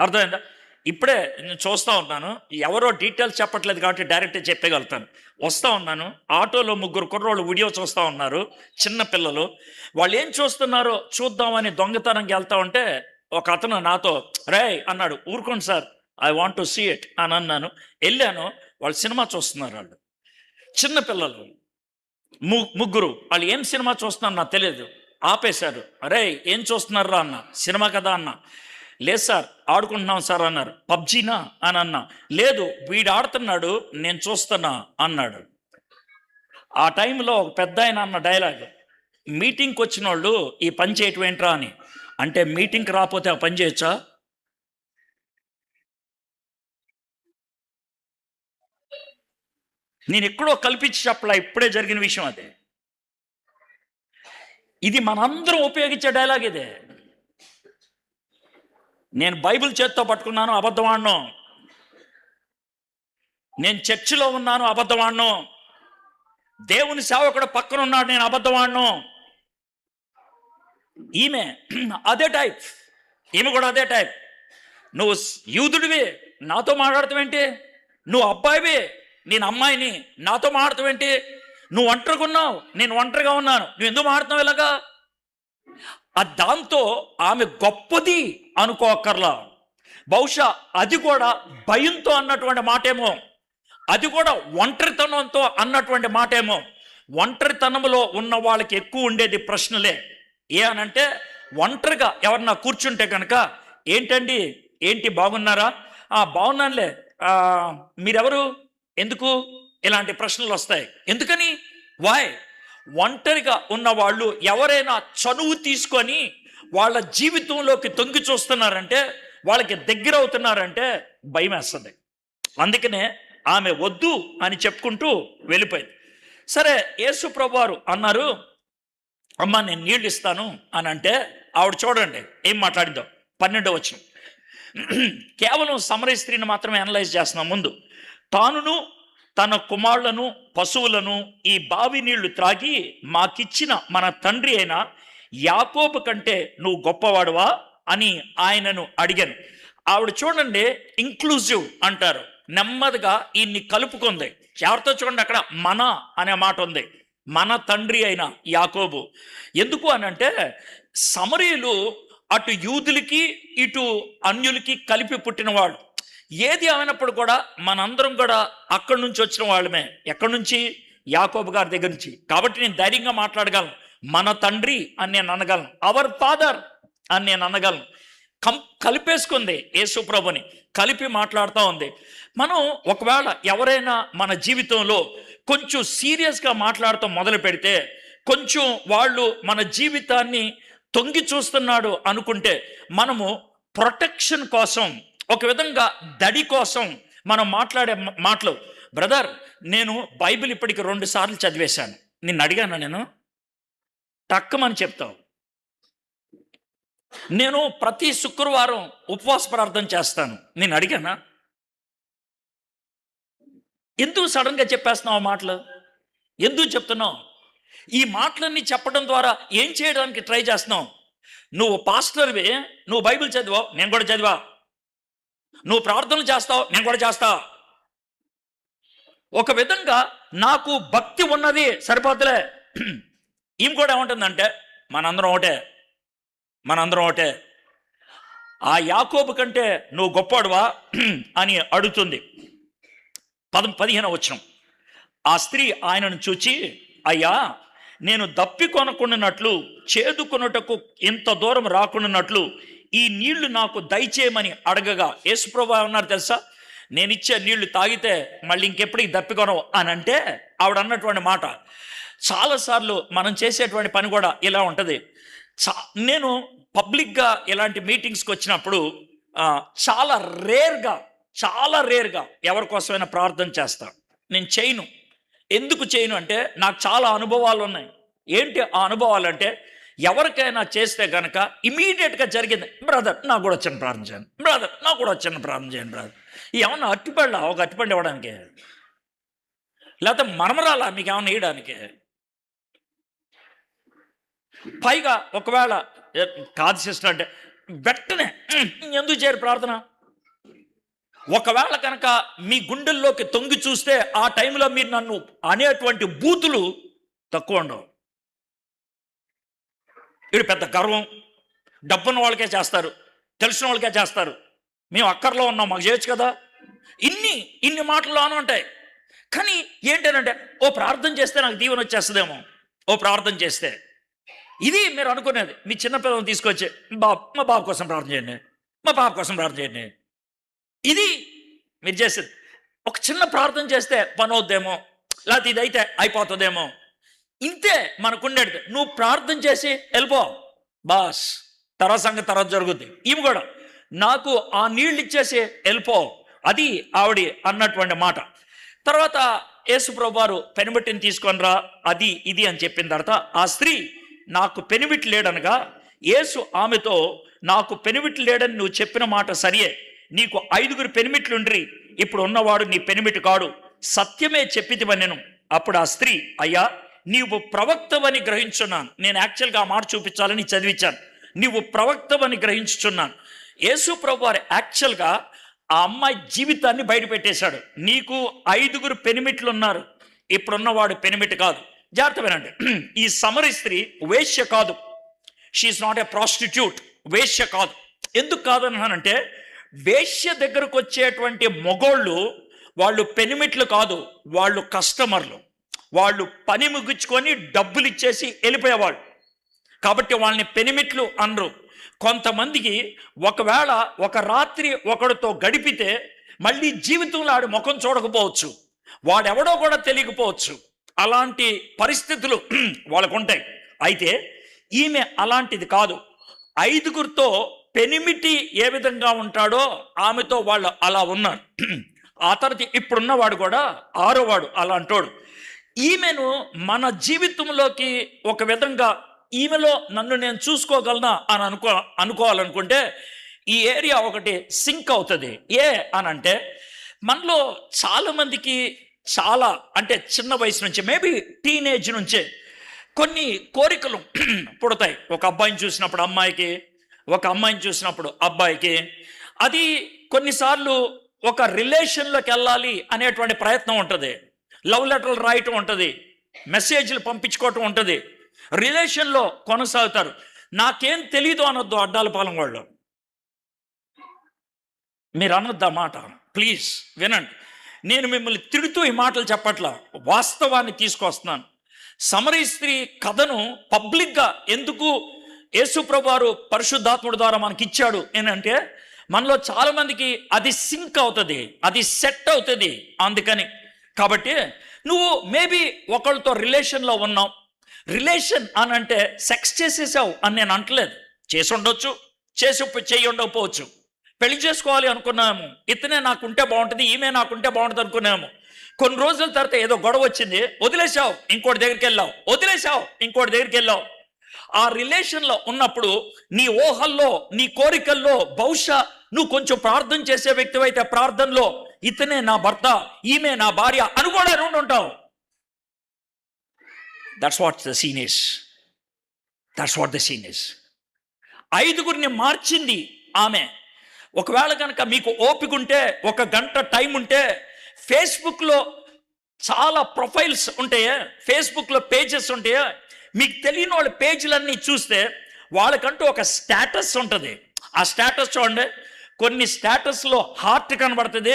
అర్థమైందా? ఇప్పుడే నేను చూస్తూ ఉన్నాను, ఎవరో డీటెయిల్స్ చెప్పట్లేదు కాబట్టి డైరెక్ట్గా చెప్పగలుగుతాను. వస్తూ ఉన్నాను, ఆటోలో 3 కుర్రోళ్ళు వీడియో చూస్తూ ఉన్నారు, చిన్న పిల్లలు. వాళ్ళు ఏం చూస్తున్నారో చూద్దామని దొంగతనంగా వెళ్తా ఉంటే ఒక అతను నాతో రే అన్నాడు. ఊరుకోండి sir, I want to see it అని అన్నాను. వెళ్ళాను. వాళ్ళు సినిమా చూస్తున్నారు. వాళ్ళు చిన్న పిల్లలు, 3. వాళ్ళు ఏం సినిమా చూస్తున్నారు నాకు తెలియదు. ఆపేశారు. అరే ఏం చూస్తున్నారా అన్న. సినిమా కదా అన్న. లేదు సార్ ఆడుకుంటున్నాం సార్ అన్నారు. పబ్జీనా అని అన్నా. లేదు వీడు ఆడుతున్నాడు నేను చూస్తున్నా అన్నాడు. ఆ టైంలో ఒక పెద్ద ఆయన అన్న డైలాగ్, మీటింగ్కి వచ్చిన వాళ్ళు ఈ పని చేయటం ఏంట్రా అని. అంటే మీటింగ్కి రాకపోతే ఆ పని చేయొచ్చా? నేను ఎక్కడో కల్పించి చెప్పలా, ఇప్పుడే జరిగిన విషయం అదే. ఇది మనందరం ఉపయోగించే డైలాగ్ ఇదే. నేను బైబిల్ చేత్తో పట్టుకున్నాను, అబద్ధం ఆడను. నేను చర్చిలో ఉన్నాను, అబద్ధం ఆడను. దేవుని సేవకుడు పక్కన ఉన్నాడు, నేను అబద్ధం ఆడను. ఈమె అదే టైప్, ఈమె కూడా అదే టైప్. నువ్వు యూదుడివి, నాతో మాట్లాడతావేంటి? నువ్వు అబ్బాయివి, నేను అమ్మాయిని, నాతో మాట్లాడతావేంటి? నువ్వు ఒంటరిగా ఉన్నావు, నేను ఒంటరిగా ఉన్నాను, నువ్వు ఎందుకు మాట్లాడుతున్నావు ఇలాగా? దాంతో ఆమె గొప్పది అనుకోకర్లా. బహుశా అది కూడా భయంతో అన్నటువంటి మాటేమో, అది కూడా ఒంటరితనంతో అన్నటువంటి మాటేమో. ఒంటరితనంలో ఉన్న వాళ్ళకి ఎక్కువ ఉండేది ప్రశ్నలే. ఏ అనంటే, ఒంటరిగా ఎవరన్నా కూర్చుంటే కనుక, ఏంటండి, ఏంటి బాగున్నారా? బాగున్నానులే, మీరెవరు, ఎందుకు, ఇలాంటి ప్రశ్నలు వస్తాయి. ఎందుకని? వాయ్? ఒంటరిగా ఉన్న వాళ్ళు ఎవరైనా చనువు తీసుకొని వాళ్ళ జీవితంలోకి తొంగి చూస్తున్నారంటే, వాళ్ళకి దగ్గర అవుతున్నారంటే భయం వేస్తుంది. అందుకనే ఆమె వద్దు అని చెప్పుకుంటూ వెళ్ళిపోయింది. సరే యేసు ప్రభువారు అన్నారు, అమ్మ నేను నీళ్ళు ఇస్తాను అని అంటే, ఆవిడ చూడండి ఏం మాట్లాడిందో. 12వ వచనం. కేవలం సమరయ స్త్రీని మాత్రమే అనలైజ్ చేస్తున్నాం. ముందు తానును తన కుమారులను పశువులను ఈ బావి నీళ్లు త్రాగి మాకిచ్చిన మన తండ్రి అయిన యాకోబు కంటే నువ్వు గొప్పవాడువా అని ఆయనను అడిగాను. ఆవిడ చూడండి ఇంక్లూజివ్ అంటారు, నెమ్మదిగా ఈయన్ని కలుపుకుంది. ఎవరితో చూడండి, అక్కడ మన అనే మాట ఉంది, మన తండ్రి అయిన యాకోబు. ఎందుకు అనంటే, సమరీయులు అటు యూదులకి ఇటు అన్యులకి కలిపి పుట్టినవాడు. ఏది అయినప్పుడు కూడా మనందరం కూడా అక్కడి నుంచి వచ్చిన వాళ్ళమే. ఎక్కడి నుంచి? యాకోబు గారి దగ్గర నుంచి. కాబట్టి నేను ధైర్యంగా మాట్లాడగలను, మన తండ్రి అని నేను అనగలను, అవర్ ఫాదర్ అని నేను అనగలను. కలిపేసుకుంది, యేసు ప్రభుని కలిపి మాట్లాడుతూ ఉంది. మనం ఒకవేళ ఎవరైనా మన జీవితంలో కొంచెం సీరియస్గా మాట్లాడటం మొదలు పెడితే, కొంచెం వాళ్ళు మన జీవితాన్ని తొంగి చూస్తున్నాడు అనుకుంటే, మనము ప్రొటెక్షన్ కోసం, ఒక విధంగా దడి కోసం మనం మాట్లాడే మాటలు. బ్రదర్, నేను బైబిల్ ఇప్పటికి 2 సార్లు చదివేశాను. నిన్ను అడిగాను, నేను టక్కమని చెప్తావు. నేను ప్రతి శుక్రవారం ఉపవాస ప్రార్థన చేస్తాను. నేను అడిగానా? ఎందుకు సడన్గా చెప్పేస్తున్నావు ఆ మాటలు? ఎందుకు చెప్తున్నావు? ఈ మాటలన్నీ చెప్పడం ద్వారా ఏం చేయడానికి ట్రై చేస్తున్నావు? నువ్వు పాస్టర్వి, నువ్వు బైబిల్ చదివావు, నేను కూడా చదివా. నువ్వు ప్రార్థనలు చేస్తావు, నేను కూడా చేస్తా. ఒక విధంగా నాకు భక్తి ఉన్నది సరిపోతులే. ఈమె కూడా ఏమంటుందంటే మనందరం ఒకటే. ఆ యాకోబు కంటే నువ్వు గొప్పవాడువా అని అడుగుతుంది. 15వ వచనం. ఆ స్త్రీ ఆయనను చూచి, అయ్యా, నేను దప్పికొనకుండానట్లు చేదుకొనుటకు ఇంత దూరం రాకుండానట్లు ఈ నీళ్లు నాకు దయచేయమని అడగగా యేసుప్రభువు అన్నారు తెలుసా, నేను ఇచ్చే నీళ్లు తాగితే మళ్ళీ ఇంకెప్పటికి దప్పికొనవు అని అంటే ఆవిడ అన్నటువంటి మాట. చాలాసార్లు మనం చేసేటువంటి పని కూడా ఇలా ఉంటుంది. నేను పబ్లిక్గా ఇలాంటి మీటింగ్స్కి వచ్చినప్పుడు చాలా రేర్గా ఎవరి కోసమైనా ప్రార్థన చేస్తాను. నేను చేయను. ఎందుకు చేయను అంటే నాకు చాలా అనుభవాలు ఉన్నాయి. ఏంటి ఆ అనుభవాలు అంటే, ఎవరికైనా చేస్తే కనుక ఇమీడియట్గా జరిగింది, బ్రదర్ నాకు కూడా వచ్చిన ప్రార్థన చేయండి, బ్రదర్ నాకు కూడా వచ్చిన ప్రార్థన చేయండి. బ్రదర్ ఏమన్నా ఒక అట్టిపండు ఇవ్వడానికి, లేకపోతే మరమరాలా మీకు ఏమన్నా వేయడానికి? పైగా ఒకవేళ కాదు సిస్టర్ అంటే వెంటనే ఎందుకు చేయరు ప్రార్థన? ఒకవేళ కనుక మీ గుండెల్లోకి తొంగి చూస్తే ఆ టైంలో మీరు నన్ను అనేటువంటి బూతులు తక్కువ ఉండవు. ఇది పెద్ద గర్వం, డబ్బున్న వాళ్ళకే చేస్తారు, తెలిసిన వాళ్ళకే చేస్తారు, మేము అక్కర్లో ఉన్నాం మాకు చేయొచ్చు కదా, ఇన్ని మాటలు అని ఉంటాయి. కానీ ఏంటంటే ఓ ప్రార్థన చేస్తే నాకు దీవెన వచ్చేస్తుందేమో, ఓ ప్రార్థన చేస్తే. ఇది మీరు అనుకునేది. మీ చిన్నపిల్లలను తీసుకొచ్చి మా బాబు కోసం ప్రార్థన చేయండి, మా బాబు కోసం ప్రార్థన చేయండి. ఇది మీరు చేసేది. ఒక చిన్న ప్రార్థన చేస్తే పని అవుద్దేమో, లేకపోతే ఇదైతే అయిపోతుందేమో, ఇంతే మనకుండేది. నువ్వు ప్రార్థన చేసి వెళ్ళిపో బాస్, తర్వాత సంగతి తర్వాత జరుగుద్ది. ఈమె కూడా నాకు ఆ నీళ్ళు ఇచ్చేసి వెళ్ళిపో, అది ఆవిడ అన్నటువంటి మాట. తర్వాత యేసుప్రభువు వారు పెనుబట్టిని తీసుకొని రా, అది ఇది అని చెప్పిన తర్వాత ఆ స్త్రీ నాకు పెనిమిటి లేడనగా యేసు ఆమెతో, నాకు పెనిమిటి లేడని నువ్వు చెప్పిన మాట సరియే, నీకు 5 పెనిమిట్లుండ్రి, ఇప్పుడు ఉన్నవాడు నీ పెనిమిటి కాడు, సత్యమే చెప్పితివని నేను. అప్పుడు ఆ స్త్రీ, అయ్యా నీవు ప్రవక్తవని గ్రహించున్నాను. నేను యాక్చువల్గా ఆ మాట చూపించాలని చదివించాను. నీవు ప్రవక్తవని గ్రహించుచున్నాను. యేసు ప్రభు వారు యాక్చువల్గా ఆ అమ్మాయి జీవితాన్ని బయట పెట్టేశాడు. నీకు 5 పెనిమిట్లు ఉన్నారు, ఇప్పుడున్నవాడు పెనిమిటి కాదు. జాగ్రత్త వినండి. ఈ సమరీ స్త్రీ వేశ్య కాదు, షీఈస్ నాట్ ఏ ప్రాస్టిట్యూట్. వేశ్య కాదు. ఎందుకు కాదన్నానంటే, వేశ్య దగ్గరకు వచ్చేటువంటి మొగోళ్ళు వాళ్ళు పెనిమిట్లు కాదు, వాళ్ళు కస్టమర్లు. వాళ్ళు పని ముగించుకొని డబ్బులు ఇచ్చేసి వెళ్ళిపోయేవాళ్ళు. కాబట్టి వాళ్ళని పెనిమిట్లు అనరు. కొంతమందికి ఒకవేళ ఒక రాత్రి ఒకడితో గడిపితే మళ్ళీ జీవితంలో ఆడి ముఖం చూడకపోవచ్చు, వాడెవడో కూడా తెలియకపోవచ్చు. అలాంటి పరిస్థితులు వాళ్ళకు ఉంటాయి. అయితే ఈమె అలాంటిది కాదు. 5 పెనిమిటి ఏ విధంగా ఉంటాడో ఆమెతో వాళ్ళు అలా ఉన్నారు. ఆ తర్వాత ఇప్పుడున్నవాడు కూడా 6వ వాడు అలాంటోడు. ఈమెను మన జీవితంలోకి ఒక విధంగా ఈమెలో నన్ను నేను చూసుకోగలనా అని అనుకోవాలనుకుంటే ఈ ఏరియా ఒకటి సింక్ అవుతుంది. అనంటే మనలో చాలామందికి చాలా అంటే చిన్న వయసు నుంచి, మేబీ టీనేజ్ నుంచే కొన్ని కోరికలు పుడతాయి. ఒక అబ్బాయిని చూసినప్పుడు అమ్మాయికి, ఒక అమ్మాయిని చూసినప్పుడు అబ్బాయికి. అది కొన్నిసార్లు ఒక రిలేషన్లోకి వెళ్ళాలి అనేటువంటి ప్రయత్నం ఉంటుంది. లవ్ లెటర్లు రాయటం ఉంటుంది, మెసేజ్లు పంపించుకోవటం ఉంటుంది, రిలేషన్లో కొనసాగుతారు. నాకేం తెలీదు అనొద్దు అడ్డాల పాలెం వాళ్ళు. మీరు అనొద్దు ఆ మాట, ప్లీజ్ వినండి. నేను మిమ్మల్ని తిడుతూ ఈ మాటలు చెప్పట్లా, వాస్తవాన్ని తీసుకొస్తున్నాను. సమరీ స్త్రీ కథను పబ్లిక్గా ఎందుకు యేసుప్రభు వారు పరిశుద్ధాత్ముడి ద్వారా మనకి ఇచ్చాడు ఏంటంటే, మనలో చాలామందికి అది సింక్ అవుతుంది, అది సెట్ అవుతుంది. అందుకని కాబట్టి నువ్వు మేబీ ఒకళ్ళతో రిలేషన్లో ఉన్నావు. రిలేషన్ అని అంటే సెక్స్ చేసేసావు అని నేను అంటలేదు. చేసి ఉండొచ్చు, చేయి ఉండకపోవచ్చు. పెళ్లి చేసుకోవాలి అనుకున్నాము, ఇతనే నాకుంటే బాగుంటుంది, ఈమె నాకుంటే బాగుంటుంది అనుకున్నాము. కొన్ని రోజుల తర్వాత ఏదో గొడవ వచ్చింది, వదిలేసావు, ఇంకోటి దగ్గరికి వెళ్ళావు, వదిలేసావు, ఇంకోటి దగ్గరికి వెళ్ళావు. ఆ రిలేషన్లో ఉన్నప్పుడు నీ ఊహల్లో, నీ కోరికల్లో బహుశా నువ్వు కొంచెం ప్రార్థన చేసే వ్యక్తివైతే ప్రార్థనలో ఇతనే నా భర్త, ఈమె నా భార్య అని కూడా ఉంటావు. That's what the scene is. That's what the scene is. 5గురిని మార్చింది ఆమె. ఒకవేళ కనుక మీకు ఓపిక ఉంటే, 1 గంట టైం ఉంటే, ఫేస్బుక్లో చాలా ప్రొఫైల్స్ ఉంటాయా, ఫేస్బుక్లో పేజెస్ ఉంటాయా, మీకు తెలియని వాళ్ళ పేజీలన్నీ చూస్తే వాళ్ళకంటూ ఒక స్టేటస్ ఉంటుంది. ఆ స్టేటస్ చూడండి. కొన్ని స్టేటస్లో హార్ట్ కనబడుతుంది,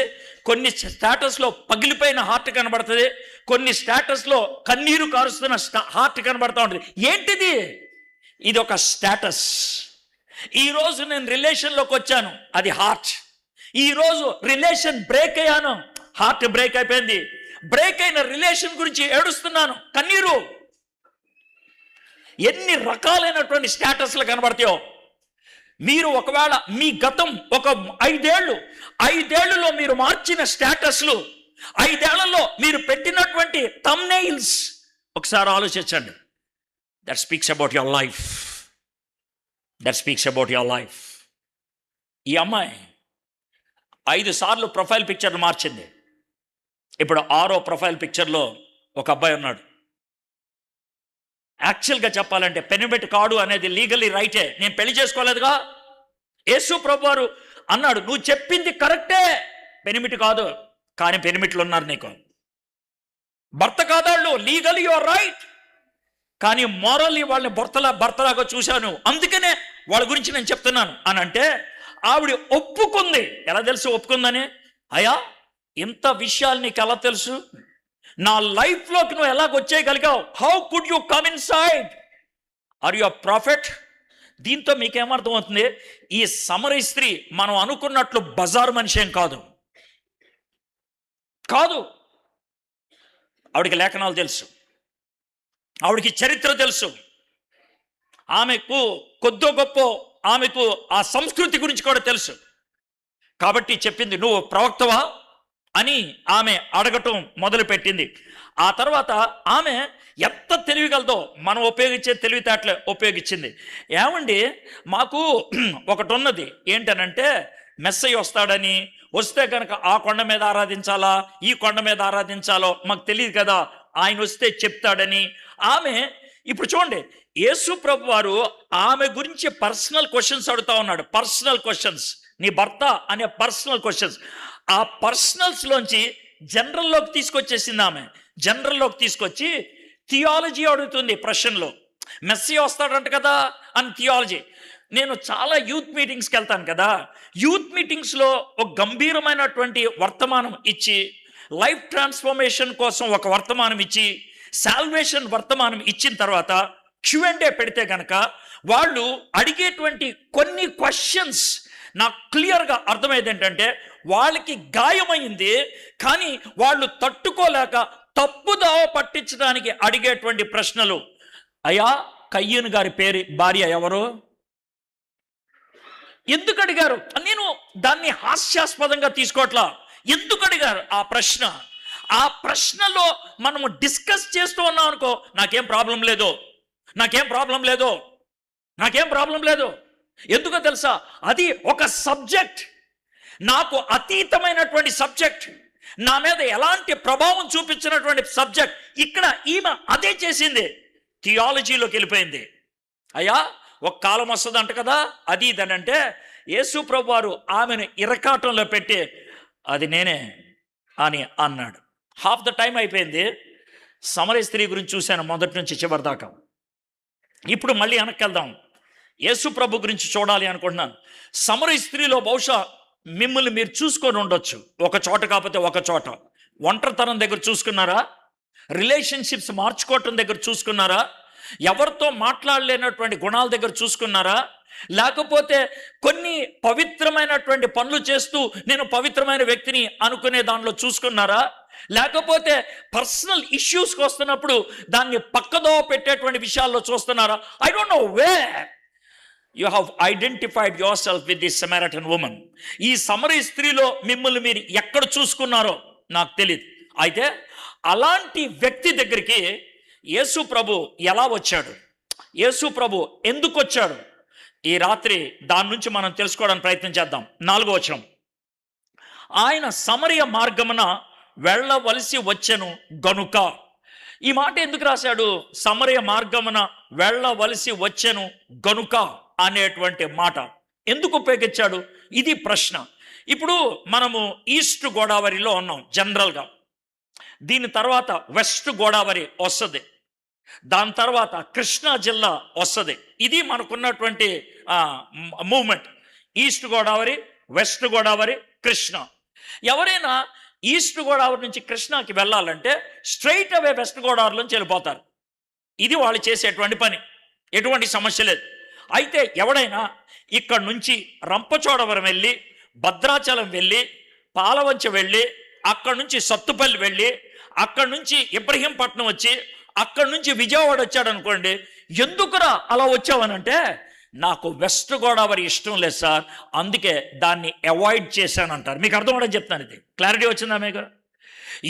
కొన్ని స్టేటస్లో పగిలిపోయిన హార్ట్ కనబడుతుంది, కొన్ని స్టేటస్లో కన్నీరు కారుస్తున్న హార్ట్ కనబడుతూ ఉంటుంది. ఏంటిది? ఇది ఒక స్టేటస్. ఈరోజు నేను రిలేషన్లోకి వచ్చాను, అది హార్ట్. ఈరోజు రిలేషన్ బ్రేక్ అయ్యాను, హార్ట్ బ్రేక్ అయిపోయింది. బ్రేక్ అయిన రిలేషన్ గురించి ఏడుస్తున్నాను, కన్నీరు. ఎన్ని రకాలైనటువంటి స్టేటస్లు కనబడతాయో. మీరు ఒకవేళ మీ గతం ఒక 5 ఏళ్లలో మీరు మార్చిన స్టేటస్లు, 5 ఏళ్లలో మీరు పెట్టినటువంటి థంబ్నెయిల్స్ ఒకసారి ఆలోచించండి. That speaks about your life. That speaks about your life. ఈ అమ్మాయి 5 సార్లు ప్రొఫైల్ పిక్చర్లు మార్చింది. ఇప్పుడు 6వ ప్రొఫైల్ పిక్చర్లో ఒక అబ్బాయి ఉన్నాడు. యాక్చువల్గా చెప్పాలంటే పెనిమిటి కాడు అనేది లీగల్లీ రైటే. నేను పెళ్లి చేసుకోలేదుగా. యేసు ప్రభువారు అన్నాడు, నువ్వు చెప్పింది కరెక్టే, పెనిమిటి కాదు, కానీ పెనిమిట్లు ఉన్నారు నీకు. భర్త కాదాళ్ళు, లీగల్లీ యు ఆర్ రైట్, కానీ మోరల్లీ వాళ్ళని భర్తలాగా చూశాను, అందుకనే వాళ్ళ గురించి నేను చెప్తున్నాను అని అంటే ఆవిడ ఒప్పుకుంది. ఎలా తెలుసు ఒప్పుకుందని? అయ్యా, ఇంత విషయాలు నీకు ఎలా తెలుసు? నా లైఫ్లోకి నువ్వు ఎలాగొచ్చేయగలిగావు? How could you come inside? Are you a prophet? దీంతో మీకేమర్థం అవుతుంది? ఈ సమరయ స్త్రీ మనం అనుకున్నట్లు బజారు మనిషి ఏం కాదు. ఆవిడికి లేఖనాలు తెలుసు, ఆవిడికి చరిత్ర తెలుసు, ఆమెకు కొద్దో గొప్ప ఆమెకు ఆ సంస్కృతి గురించి కూడా తెలుసు. కాబట్టి చెప్పింది, నువ్వు ప్రవక్తవా అని ఆమె అడగటం మొదలుపెట్టింది. ఆ తర్వాత ఆమె ఎంత తెలివిగలదో మనం ఉపయోగించే తెలివితేటలు ఉపయోగించింది. ఏమండి, మాకు ఒకటి ఉన్నది, ఏంటనంటే మెస్సయ్య వస్తాడని, వస్తే కనుక ఆ కొండ మీద ఆరాధించాలా, ఈ కొండ మీద ఆరాధించాలో మాకు తెలియదు కదా, ఆయన వస్తే చెప్తాడని. ఆమె ఇప్పుడు చూడండి, యేసు ప్రభు వారు ఆమె గురించి పర్సనల్ క్వశ్చన్స్ అడుగుతా ఉన్నాడు. పర్సనల్ క్వశ్చన్స్, నీ భర్త అనే పర్సనల్ క్వశ్చన్స్. ఆ పర్సనల్స్లోంచి జనరల్లోకి తీసుకొచ్చేసింది ఆమె. జనరల్లోకి తీసుకొచ్చి థియాలజీ అడుగుతుంది ప్రశ్నలో. మెస్సీ వస్తాడంట కదా అని థియాలజీ. నేను చాలా యూత్ మీటింగ్స్కి వెళ్తాను కదా, యూత్ మీటింగ్స్లో ఒక గంభీరమైనటువంటి వర్తమానం ఇచ్చి, లైఫ్ ట్రాన్స్ఫర్మేషన్ కోసం ఒక వర్తమానం ఇచ్చి, సాల్వేషన్ వర్తమానం ఇచ్చిన తర్వాత Q&A పెడితే కనుక వాళ్ళు అడిగేటువంటి కొన్ని క్వశ్చన్స్ నాకు క్లియర్గా అర్థమైంది. ఏంటంటే వాళ్ళకి గాయమైంది, కానీ వాళ్ళు తట్టుకోలేక తప్పుదావ పట్టించడానికి అడిగేటువంటి ప్రశ్నలు. అయ్యా, కయ్యూను గారి భార్య ఎవరు? ఎందుకు అడిగారు? నేను దాన్ని హాస్యాస్పదంగా తీసుకోవట్లా. ఎందుకు అడిగారు ఆ ప్రశ్న? ఆ ప్రశ్నలో మనము డిస్కస్ చేస్తూ ఉన్నాం అనుకో, నాకేం ప్రాబ్లం లేదు. ఎందుకో తెలుసా? అది ఒక సబ్జెక్ట్, నాకు అతీతమైనటువంటి సబ్జెక్ట్, నా మీద ఎలాంటి ప్రభావం చూపించినటువంటి సబ్జెక్ట్. ఇక్కడ ఈమె అదే చేసింది, థియాలజీలోకి వెళ్ళిపోయింది. అయ్యా, ఒక కాలం వస్తుంది అంట కదా, అది ఇదనంటే యేసు ప్రభు వారు ఆమెను ఇరకాటంలో పెట్టి అది నేనే అని అన్నాడు. హాఫ్ ద టైం అయిపోయింది. సమరయ స్త్రీ గురించి చూశాను మొదటి నుంచి చివరి దాకా. ఇప్పుడు మళ్ళీ వెనక్కి వెళ్దాం. యేసు ప్రభు గురించి చూడాలి అనుకుంటున్నాను. సమరయ స్త్రీలో బహుశా మిమ్మల్ని మీరు చూసుకొని ఉండొచ్చు, ఒక చోట కాకపోతే ఒక చోట. ఒంటరితనం దగ్గర చూసుకున్నారా? రిలేషన్షిప్స్ మార్చుకోవటం దగ్గర చూసుకున్నారా? ఎవరితో మాట్లాడలేనటువంటి గుణాల దగ్గర చూసుకున్నారా? లేకపోతే కొన్ని పవిత్రమైనటువంటి పనులు చేస్తూ నేను పవిత్రమైన వ్యక్తిని అనుకునే దానిలో చూసుకున్నారా? లేకపోతే పర్సనల్ ఇష్యూస్కి వస్తున్నప్పుడు దాన్ని పక్కదో పెట్టేటువంటి విషయాల్లో చూస్తున్నారా? I don't know where you have identified your self with the Samaritan women. ఈ సమరయ స్త్రీలో మిమ్మల్ని మీరు ఎక్కడ చూసుకున్నారో నాకు తెలియదు. అయితే అలాంటి వ్యక్తి దగ్గరికి యేసు ప్రభు ఎలా వచ్చాడు? యేసు ప్రభు ఎందుకు వచ్చాడు ఈ రాత్రి, దాని నుంచి మనం తెలుసుకోవడానికి ప్రయత్నం చేద్దాం. 4వ వచనం, ఆయన సమరయ మార్గమున వెళ్ళవలసి వచ్చెను గనుక. ఈ మాట ఎందుకు రాశాడు? సమరయ మార్గమున వెళ్ళవలసి వచ్చెను గనుక అనేటువంటి మాట ఎందుకు ఉపయోగించాడు? ఇది ప్రశ్న. ఇప్పుడు మనము ఈస్ట్ గోదావరిలో ఉన్నాం జనరల్గా. దీని తర్వాత వెస్ట్ గోదావరి వస్తుంది, దాని తర్వాత కృష్ణా జిల్లా వస్తుంది. ఇది మనకున్నటువంటి moment. East Godavari, West Godavari, Krishna. ఎవరైనా ఈస్ట్ గోదావరి నుంచి కృష్ణాకి వెళ్ళాలంటే స్ట్రైట్ అవే వెస్ట్ గోదావరి నుంచి వెళ్ళిపోతారు. ఇది వాళ్ళు చేసేటువంటి పని, ఎటువంటి సమస్య లేదు. అయితే ఎవడైనా ఇక్కడ నుంచి రంపచోడవరం వెళ్ళి, భద్రాచలం వెళ్ళి, పాలవంచ వెళ్ళి, అక్కడి నుంచి సత్తుపల్లి వెళ్ళి, అక్కడి నుంచి ఇబ్రహీంపట్నం వచ్చి, అక్కడి నుంచి విజయవాడ వచ్చాడు అనుకోండి, ఎందుకురా అలా వచ్చావనంటే, నాకు వెస్ట్ గోదావరి ఇష్టం లేదు సార్, అందుకే దాన్ని అవాయిడ్ చేశానంటారు. మీకు అర్థం అవడం చెప్తాను. ఇది క్లారిటీ వచ్చిందా మీకు?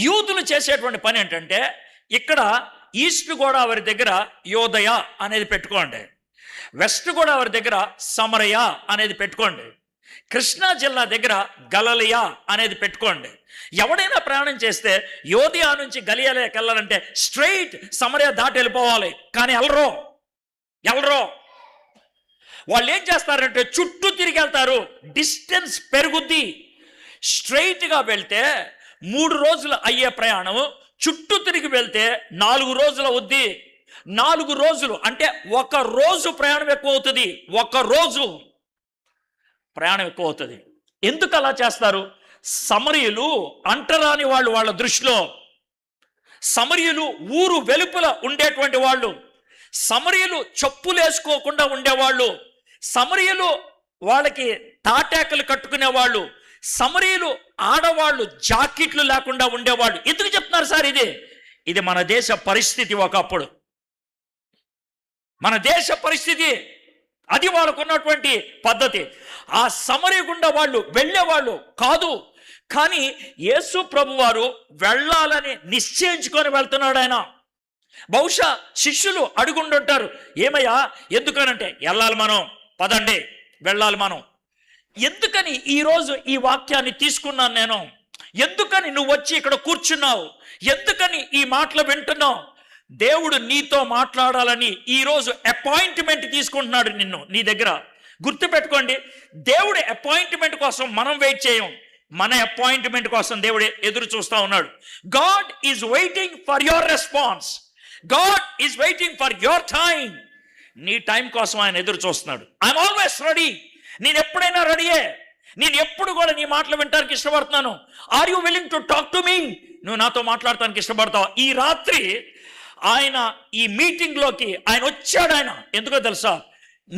యూదులు చేసేటువంటి పని ఏంటంటే, ఇక్కడ ఈస్ట్ గోదావరి దగ్గర యోదయ అనేది పెట్టుకోండి, వెస్ట్ గోదావరి దగ్గర సమరయ అనేది పెట్టుకోండి, కృష్ణా జిల్లా దగ్గర గలలియా అనేది పెట్టుకోండి. ఎవడైనా ప్రయాణం చేస్తే యోధియా నుంచి గలియాలకి వెళ్ళాలంటే స్ట్రైట్ సమరయ దాటి వెళ్ళిపోవాలి. కానీ వెళ్ళరు. వాళ్ళు ఏం చేస్తారంటే చుట్టూ తిరిగి వెళ్తారు. డిస్టెన్స్ పెరుగుద్ది. స్ట్రైట్గా వెళ్తే 3 రోజులు అయ్యే ప్రయాణం చుట్టూ తిరిగి వెళ్తే 4 రోజులు అవుద్ది. 4 రోజులు అంటే 1 రోజు ప్రయాణం ఎక్కువ అవుతుంది. 1 రోజు ప్రయాణం ఎక్కువ అవుతుంది. ఎందుకు అలా చేస్తారు? సమరయులు అంటరాని వాళ్ళు. వాళ్ళ దృష్టిలో సమరయులు ఊరు వెలుపల ఉండేటువంటి వాళ్ళు, సమరయులు చెప్పులు వేసుకోకుండా ఉండేవాళ్ళు, సమరయులు వాళ్ళకి తాటాకులు కట్టుకునేవాళ్ళు, సమరయులు ఆడవాళ్ళు జాకెట్లు లేకుండా ఉండేవాళ్ళు. ఎందుకు చెప్తున్నారు సార్? ఇది మన దేశ పరిస్థితి. ఒకప్పుడు మన దేశ పరిస్థితి అది. వాళ్ళకున్నటువంటి పద్ధతి. ఆ సమరయ గుండా వాళ్ళు వెళ్ళేవాళ్ళు కాదు. కానీ యేసు ప్రభు వారు వెళ్ళాలని నిశ్చయించుకొని వెళ్తున్నాడు ఆయన. బహుశా శిష్యులు అడుగుండుంటారు, ఏమయ్యా ఎందుకనంటే, వెళ్ళాలి మనం, పదండి వెళ్ళాలి మనం. ఎందుకని ఈరోజు ఈ వాక్యాన్ని తీసుకున్నాను నేను? ఎందుకని నువ్వు వచ్చి ఇక్కడ కూర్చున్నావు? ఎందుకని ఈ మాటలు వింటున్నావు? దేవుడు నీతో మాట్లాడాలని ఈరోజు అపాయింట్మెంట్ తీసుకుంటున్నాడు నిన్ను, నీ దగ్గర. గుర్తుపెట్టుకోండి, దేవుడి అపాయింట్మెంట్ కోసం మనం వెయిట్ చేయం, మన అపాయింట్మెంట్ కోసం దేవుడు ఎదురు చూస్తూ ఉన్నాడు. God is waiting for your response. God is waiting for your time. నీ టైం కోసం ఆయన ఎదురు చూస్తున్నాడు. I'm always ready. నేను ఎప్పుడైనా రెడీయే. నేను ఎప్పుడు కూడా నీ మాటలు వినడానికి ఇష్టపడుతున్నాను. Are you willing to talk to me? నువ్వు నాతో మాట్లాడటానికి ఇష్టపడతావు? ఈ రాత్రి ఆయన ఈ మీటింగ్లోకి ఆయన వచ్చాడు. ఆయన ఎందుకో తెలుసా?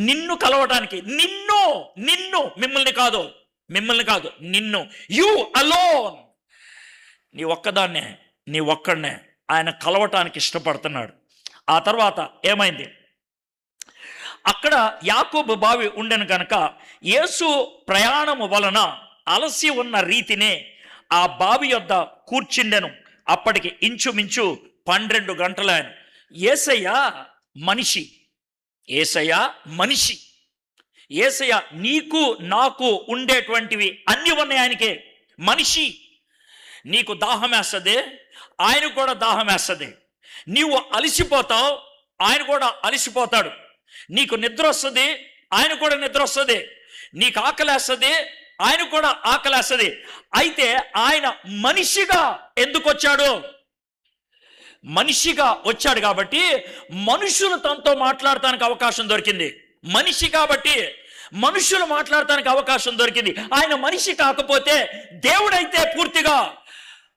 నిన్ను కలవటానికి. నిన్ను మిమ్మల్ని కాదు నిన్ను. You alone. నీ ఒక్కదాన్నే, నీ ఒక్కడనే ఆయన కలవటానికి ఇష్టపడుతున్నాడు. ఆ తర్వాత ఏమైంది? అక్కడ యాకోబు బావి ఉండెను కనుక యేసు ప్రయాణము వలన అలసి ఉన్న రీతినే ఆ బావి యొద్ద కూర్చుండెను. అప్పటికి ఇంచుమించు 12 గంటలు. ఆయన యేసయ్య మనిషి. యేసయ్య నీకు నాకు ఉండేటువంటివి అన్ని ఉన్నాయి ఆయనకే. మనిషి. నీకు దాహం వేస్తుంది, ఆయన కూడా దాహం వేస్తుంది. నీవు అలసిపోతావు, ఆయన కూడా అలసిపోతాడు. నీకు నిద్ర వస్తుంది, ఆయన కూడా నిద్ర వస్తుంది. నీకు ఆకలేస్తుంది, ఆయన కూడా ఆకలేస్తుంది. అయితే ఆయన మనిషిగా ఎందుకు వచ్చాడు? మనిషిగా వచ్చాడు కాబట్టి మనుషులు తనతో మాట్లాడటానికి అవకాశం దొరికింది. మనిషి కాబట్టి మనుషులు మాట్లాడటానికి అవకాశం దొరికింది. ఆయన మనిషి కాకపోతే, దేవుడైతే పూర్తిగా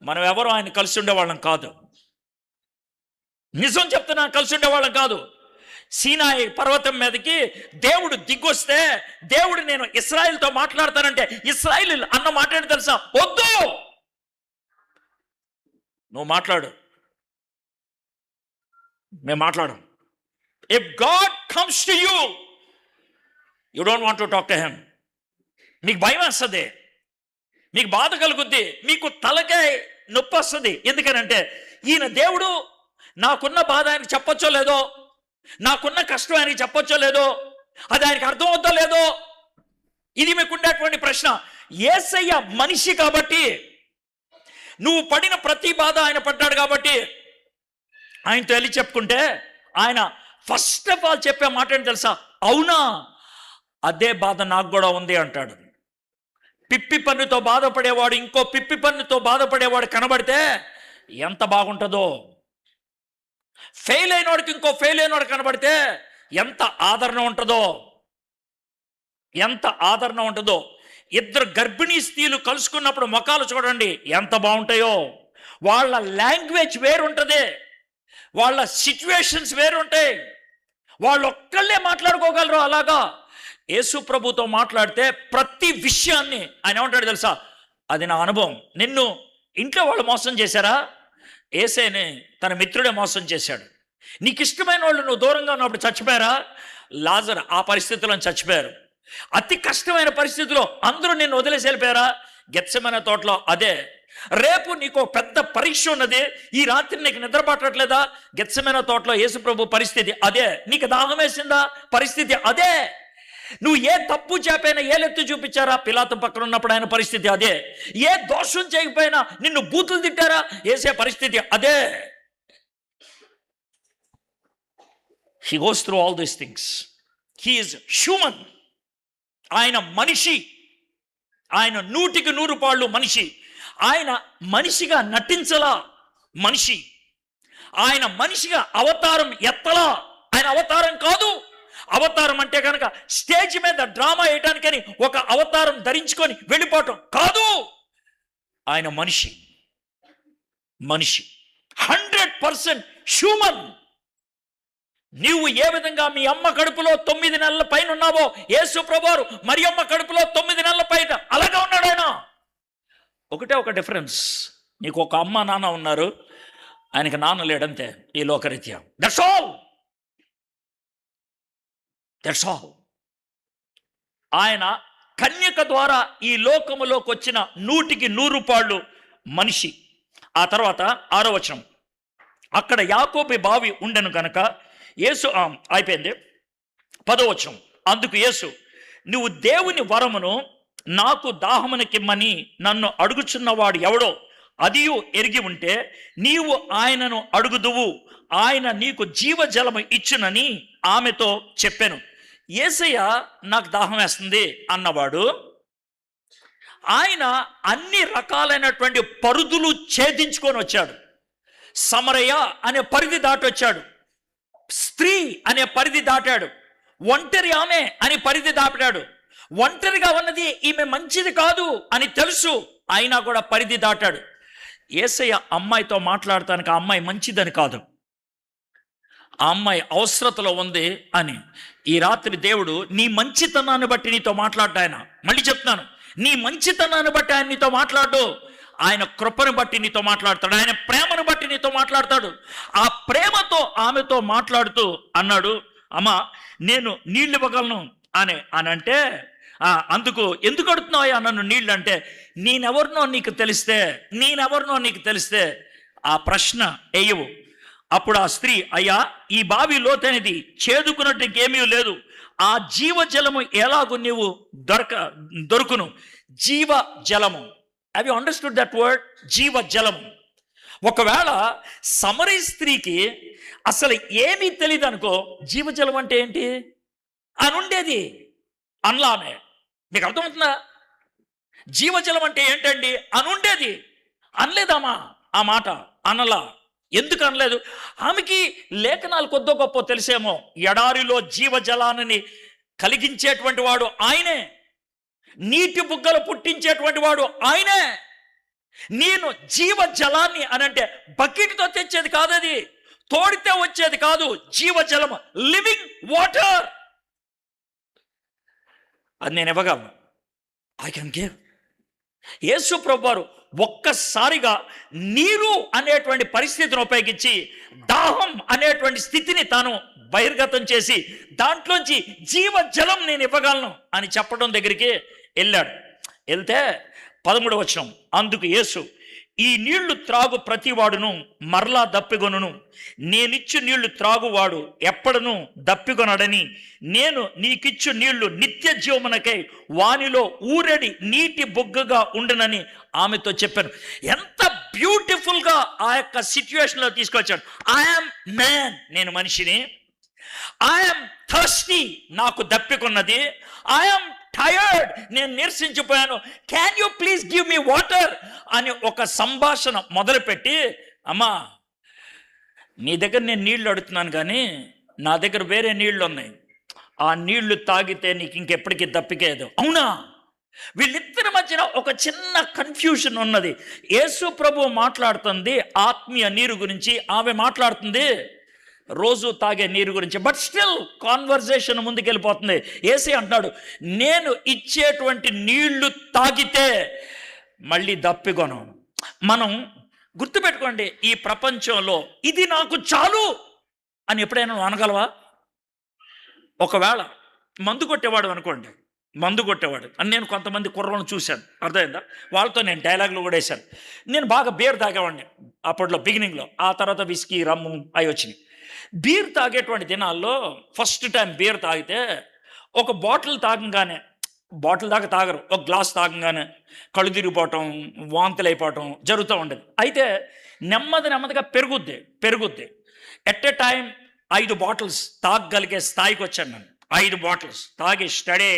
మనం ఎవరు ఆయన కలిసి ఉండేవాళ్ళం కాదు. నిజం చెప్తున్నా, కలిసి ఉండేవాళ్ళం కాదు. సీనాయి పర్వతం మీదకి దేవుడు దిగొస్తే, దేవుడు నేను ఇశ్రాయేలుతో మాట్లాడతానంటే ఇశ్రాయేలు అన్న మాట్లాడి తెలుసా? వద్దు, నువ్వు మాట్లాడు, మేము మాట్లాడం. If God comes to you, you don't want to talk to him. మీకు భయం వస్తుంది, మీకు బాధ కలుగుద్ది, మీకు తలకాయ నొప్పి వస్తుంది. ఎందుకనంటే ఈయన దేవుడు, నాకున్న బాధ ఆయనకు చెప్పొచ్చో లేదో, నాకున్న కష్టం ఆయనకి చెప్పొచ్చో లేదో, అది ఆయనకి అర్థం అవుతో లేదో, ఇది మీకు ఉండేటువంటి ప్రశ్న. యేసయ్య మనిషి కాబట్టి, నువ్వు పడిన ప్రతి బాధ ఆయన పడ్డాడు కాబట్టి ఆయనతో వెళ్ళి చెప్పుకుంటే ఆయన ఫస్ట్ ఆఫ్ ఆల్ చెప్పే మాట ఏంటి తెలుసా? అవునా, అదే బాధ నాకు కూడా ఉంది అంటాడు. పిప్పి పన్నుతో బాధపడేవాడు ఇంకో పిప్పి పన్నుతో బాధపడేవాడు కనబడితే ఎంత బాగుంటుందో, ఫెయిల్ అయినవాడికి ఇంకో ఫెయిల్ అయినవాడు కనబడితే ఎంత ఆదరణ ఉంటుందో, ఎంత ఆదరణ ఉంటుందో. ఇద్దరు గర్భిణీ స్త్రీలు కలుసుకున్నప్పుడు ముఖాలు చూడండి ఎంత బాగుంటాయో. వాళ్ళ లాంగ్వేజ్ వేరుంటుంది, వాళ్ళ సిచ్యువేషన్స్ వేరుంటాయి, వాళ్ళు ఒక్కళ్ళే మాట్లాడుకోగలరు. అలాగా యేసు ప్రభుతో మాట్లాడితే ప్రతి విషయాన్ని ఆయన ఏమంటాడు తెలుసా? అది నా అనుభవం. నిన్ను ఇంట్లో వాళ్ళు మోసం చేశారా? యేసేని తన మిత్రుడే మోసం చేశాడు. నీకు ఇష్టమైన వాళ్ళు నువ్వు దూరంగా ఉన్నప్పుడు చచ్చిపోయారా? లాజరు ఆ పరిస్థితుల్లో చచ్చిపోయారు. అతి కష్టమైన పరిస్థితిలో అందరూ నిన్ను వదిలేసి వెళ్ళిపోయారా? గెత్సెమనే తోటలో అదే. రేపు నీకు పెద్ద పరీక్ష ఉన్నది, ఈ రాత్రి నీకు నిద్ర పట్టట్లేదా? గెత్సెమనే తోటలో యేసు ప్రభు పరిస్థితి అదే. నీకు దాహం వేసిందా? పరిస్థితి అదే. నువ్వు ఏ తప్పు చేపైనా ఏలెత్తి చూపించారా? పిలాతు పక్కన ఉన్నప్పుడు ఆయన పరిస్థితి అదే. ఏ దోషం చేయకపోయినా నిన్ను బూతులు తిట్టారా? యేసే పరిస్థితి అదే. He goes through all these things. He is human. ఆయన మనిషి, ఆయన 100% మనిషి. ఆయన మనిషిగా నటించలా, మనిషి. ఆయన మనిషిగా అవతారం ఎత్తలా, ఆయన అవతారం కాదు. అవతారం అంటే కనుక స్టేజ్ మీద డ్రామా వేయడానికని ఒక అవతారం ధరించుకొని వెళ్ళిపోవటం కాదు. ఆయన మనిషి, మనిషి 100% హ్యూమన్. నీవు ఏ విధంగా మీ అమ్మ కడుపులో 9 నెలల పైన ఉన్నావో, యేసు ప్రభువారు మరి అమ్మ కడుపులో 9 నెలల పైన అలాగా ఉన్నాడు ఆయన. ఒకటే ఒక డిఫరెన్స్, నీకు ఒక అమ్మ నాన్న ఉన్నారు, ఆయనకి నాన్న లేడంతే ఈ లోకరీత్యా. That's all, that's all. ఆయన కన్యక ద్వారా ఈ లోకములోకి వచ్చిన 100% మనిషి. ఆ తర్వాత 6వ వచనం, అక్కడ యాకోబు బావి ఉండెను కనుక యేసు అయిపోయింది. 10వ వచనం, అందుకు యేసు, నువ్వు దేవుని వరమును నాకు దాహమునకిమ్మని నన్ను అడుగుచున్నవాడు ఎవడో అదియు ఎరిగి ఉంటే నీవు ఆయనను అడుగుదువు, ఆయన నీకు జీవజలము ఇచ్చునని ఆమెతో చెప్పాను. యేసయ్య నాకు దాహం వేస్తుంది అన్నవాడు ఆయన అన్ని రకాలైనటువంటి పరుదులు ఛేదించుకొని వచ్చాడు. సమరయ అనే పరిధి దాటి వచ్చాడు, స్త్రీ అనే పరిధి దాటాడు, ఒంటరి ఆమె అని పరిధి దాటాడు. ఒంటరిగా ఉన్నది ఈమె మంచిది కాదు అని తెలుసు, అయినా కూడా పరిధి దాటాడు. యేసయ్య అమ్మాయితో మాట్లాడటానికి ఆ అమ్మాయి మంచిదని కాదు, ఆ అమ్మాయి అవసరతలో ఉంది అని. ఈ రాత్రి దేవుడు నీ మంచితనాన్ని బట్టి నీతో మాట్లాడ్డా. ఆయన మళ్ళీ చెప్తున్నాను, నీ మంచితనాన్ని బట్టి ఆయన నీతో మాట్లాడు. ఆయన కృపను బట్టి నీతో మాట్లాడతాడు, ఆయన ప్రేమను బట్టి నీతో మాట్లాడతాడు. ఆ ప్రేమతో ఆమెతో మాట్లాడుతూ అన్నాడు, అమ్మా నేను నీళ్ళు ఇవ్వగలను అని అంటే, అందుకు ఎందుకు అడుగుతున్నావా నన్ను నీళ్ళు అంటే, నేనెవరినో నీకు తెలిస్తే ఆ ప్రశ్న వేయవు. అప్పుడు ఆ స్త్రీ, అయ్యా ఈ బావి లోతైనది, చేదుకున్నట్టు ఇంకేమీ లేదు, ఆ జీవజలము ఎలాగూ నీవు దొరుకును. జీవజలము, have you understood that word? జీవజలము. ఒకవేళ సమరీ స్త్రీకి అసలు ఏమీ తెలియదు అనుకో, జీవజలం అంటే ఏంటి అని ఉండేది అనలామే. మీకు అర్థమవుతుందా? జీవజలం అంటే ఏంటండి అని ఉండేది, అనలేదమ్మా ఆ మాట, అనలా. ఎందుకు అనలేదు? ఆమెకి లేఖనాలు కొద్దో గొప్ప తెలిసేమో. ఎడారిలో జీవజలాన్ని కలిగించేటువంటి వాడు ఆయనే, నీటి బుగ్గలు పుట్టించేటువంటి వాడు ఆయనే. నేను జీవజలాన్ని అని అంటే బకెట్తో తెచ్చేది కాదు, అది తోడితే వచ్చేది కాదు. జీవజలం, లివింగ్ వాటర్, అది నేను ఇవ్వగలను. I can give. యేసు ప్రభువారు ఒక్కసారిగా నీరు అనేటువంటి పరిస్థితిని ఉపయోగించి దాహం అనేటువంటి స్థితిని తాను బహిర్గతం చేసి దాంట్లోంచి జీవజలం నేను ఇవ్వగలను అని చెప్పడం దగ్గరికి వెళ్ళాడు. వెళ్తే 13వ వచనం, అందుకు యేసు, ఈ నీళ్లు త్రాగు ప్రతివాడును మరలా దప్పిగొనును, నేనిచ్చు నీళ్లు త్రాగువాడు ఎప్పడను దప్పిగొనడని, నేను నీకిచ్చు నీళ్లు నిత్య జీవమునకై వానిలో ఊరడి నీటి బొగ్గగా ఉండునని ఆమెతో చెప్పాను. ఎంత బ్యూటిఫుల్గా ఆ యొక్క సిచ్యువేషన్లో తీసుకొచ్చాడు. ఐఎమ్ మ్యాన్, నేను మనిషిని. ఐఎమ్ థర్స్టీ, నాకు దప్పికొన్నది. ఐఎమ్ టైర్డ్, నేను నిరసించిపోయాను. Can you please give me water అని ఒక సంభాషణ మొదలుపెట్టి, అమ్మా నీ దగ్గర నేను నీళ్లు అడుగుతున్నాను కానీ నా దగ్గర వేరే నీళ్లు ఉన్నాయి, ఆ నీళ్లు తాగితే నీకు ఇంకెప్పటికీ దప్పికేదు. అవునా? వీళ్ళిద్దరి మధ్యన ఒక చిన్న కన్ఫ్యూషన్ ఉన్నది. యేసు ప్రభు మాట్లాడుతుంది ఆత్మీయ నీరు గురించి, ఆమె మాట్లాడుతుంది రోజు తాగే నీరు గురించి. బట్ స్టిల్ కాన్వర్జేషన్ ముందుకెళ్ళిపోతుంది. యేసయ్య అంటున్నాడు, నేను ఇచ్చేటువంటి నీళ్లు తాగితే మళ్ళీ దప్పికొను. మనం గుర్తుపెట్టుకోండి, ఈ ప్రపంచంలో ఇది నాకు చాలు అని ఎప్పుడైనా నువ్వు అనగలవా? ఒకవేళ మందు కొట్టేవాడు అనుకోండి, మందు కొట్టేవాడు అని నేను కొంతమంది కుర్రలను చూశాను, అర్థమైందా? వాళ్ళతో నేను డైలాగులు కూడా వేశాను. నేను బాగా బీర్ తాగేవాడిని అప్పట్లో, బిగినింగ్లో. ఆ తర్వాత విస్కీ, రమ్ము అవి వచ్చినాయి. బీర్ తాగేటువంటి దినాల్లో ఫస్ట్ టైం బీర్ తాగితే ఒక బాటిల్ తాగంగానే, బాటిల్ దాకా తాగరు, ఒక గ్లాస్ తాగంగానే కళ్ళు తిరిగిపోవటం, వాంతులు అయిపోవటం జరుగుతూ ఉండేది. అయితే నెమ్మదిగా పెరుగుద్ది. ఎట్ ఎ టైం 5 బాటిల్స్ తాగగలిగే స్థాయికి వచ్చాను నేను. 5 బాటిల్స్ తాగి స్టడీ,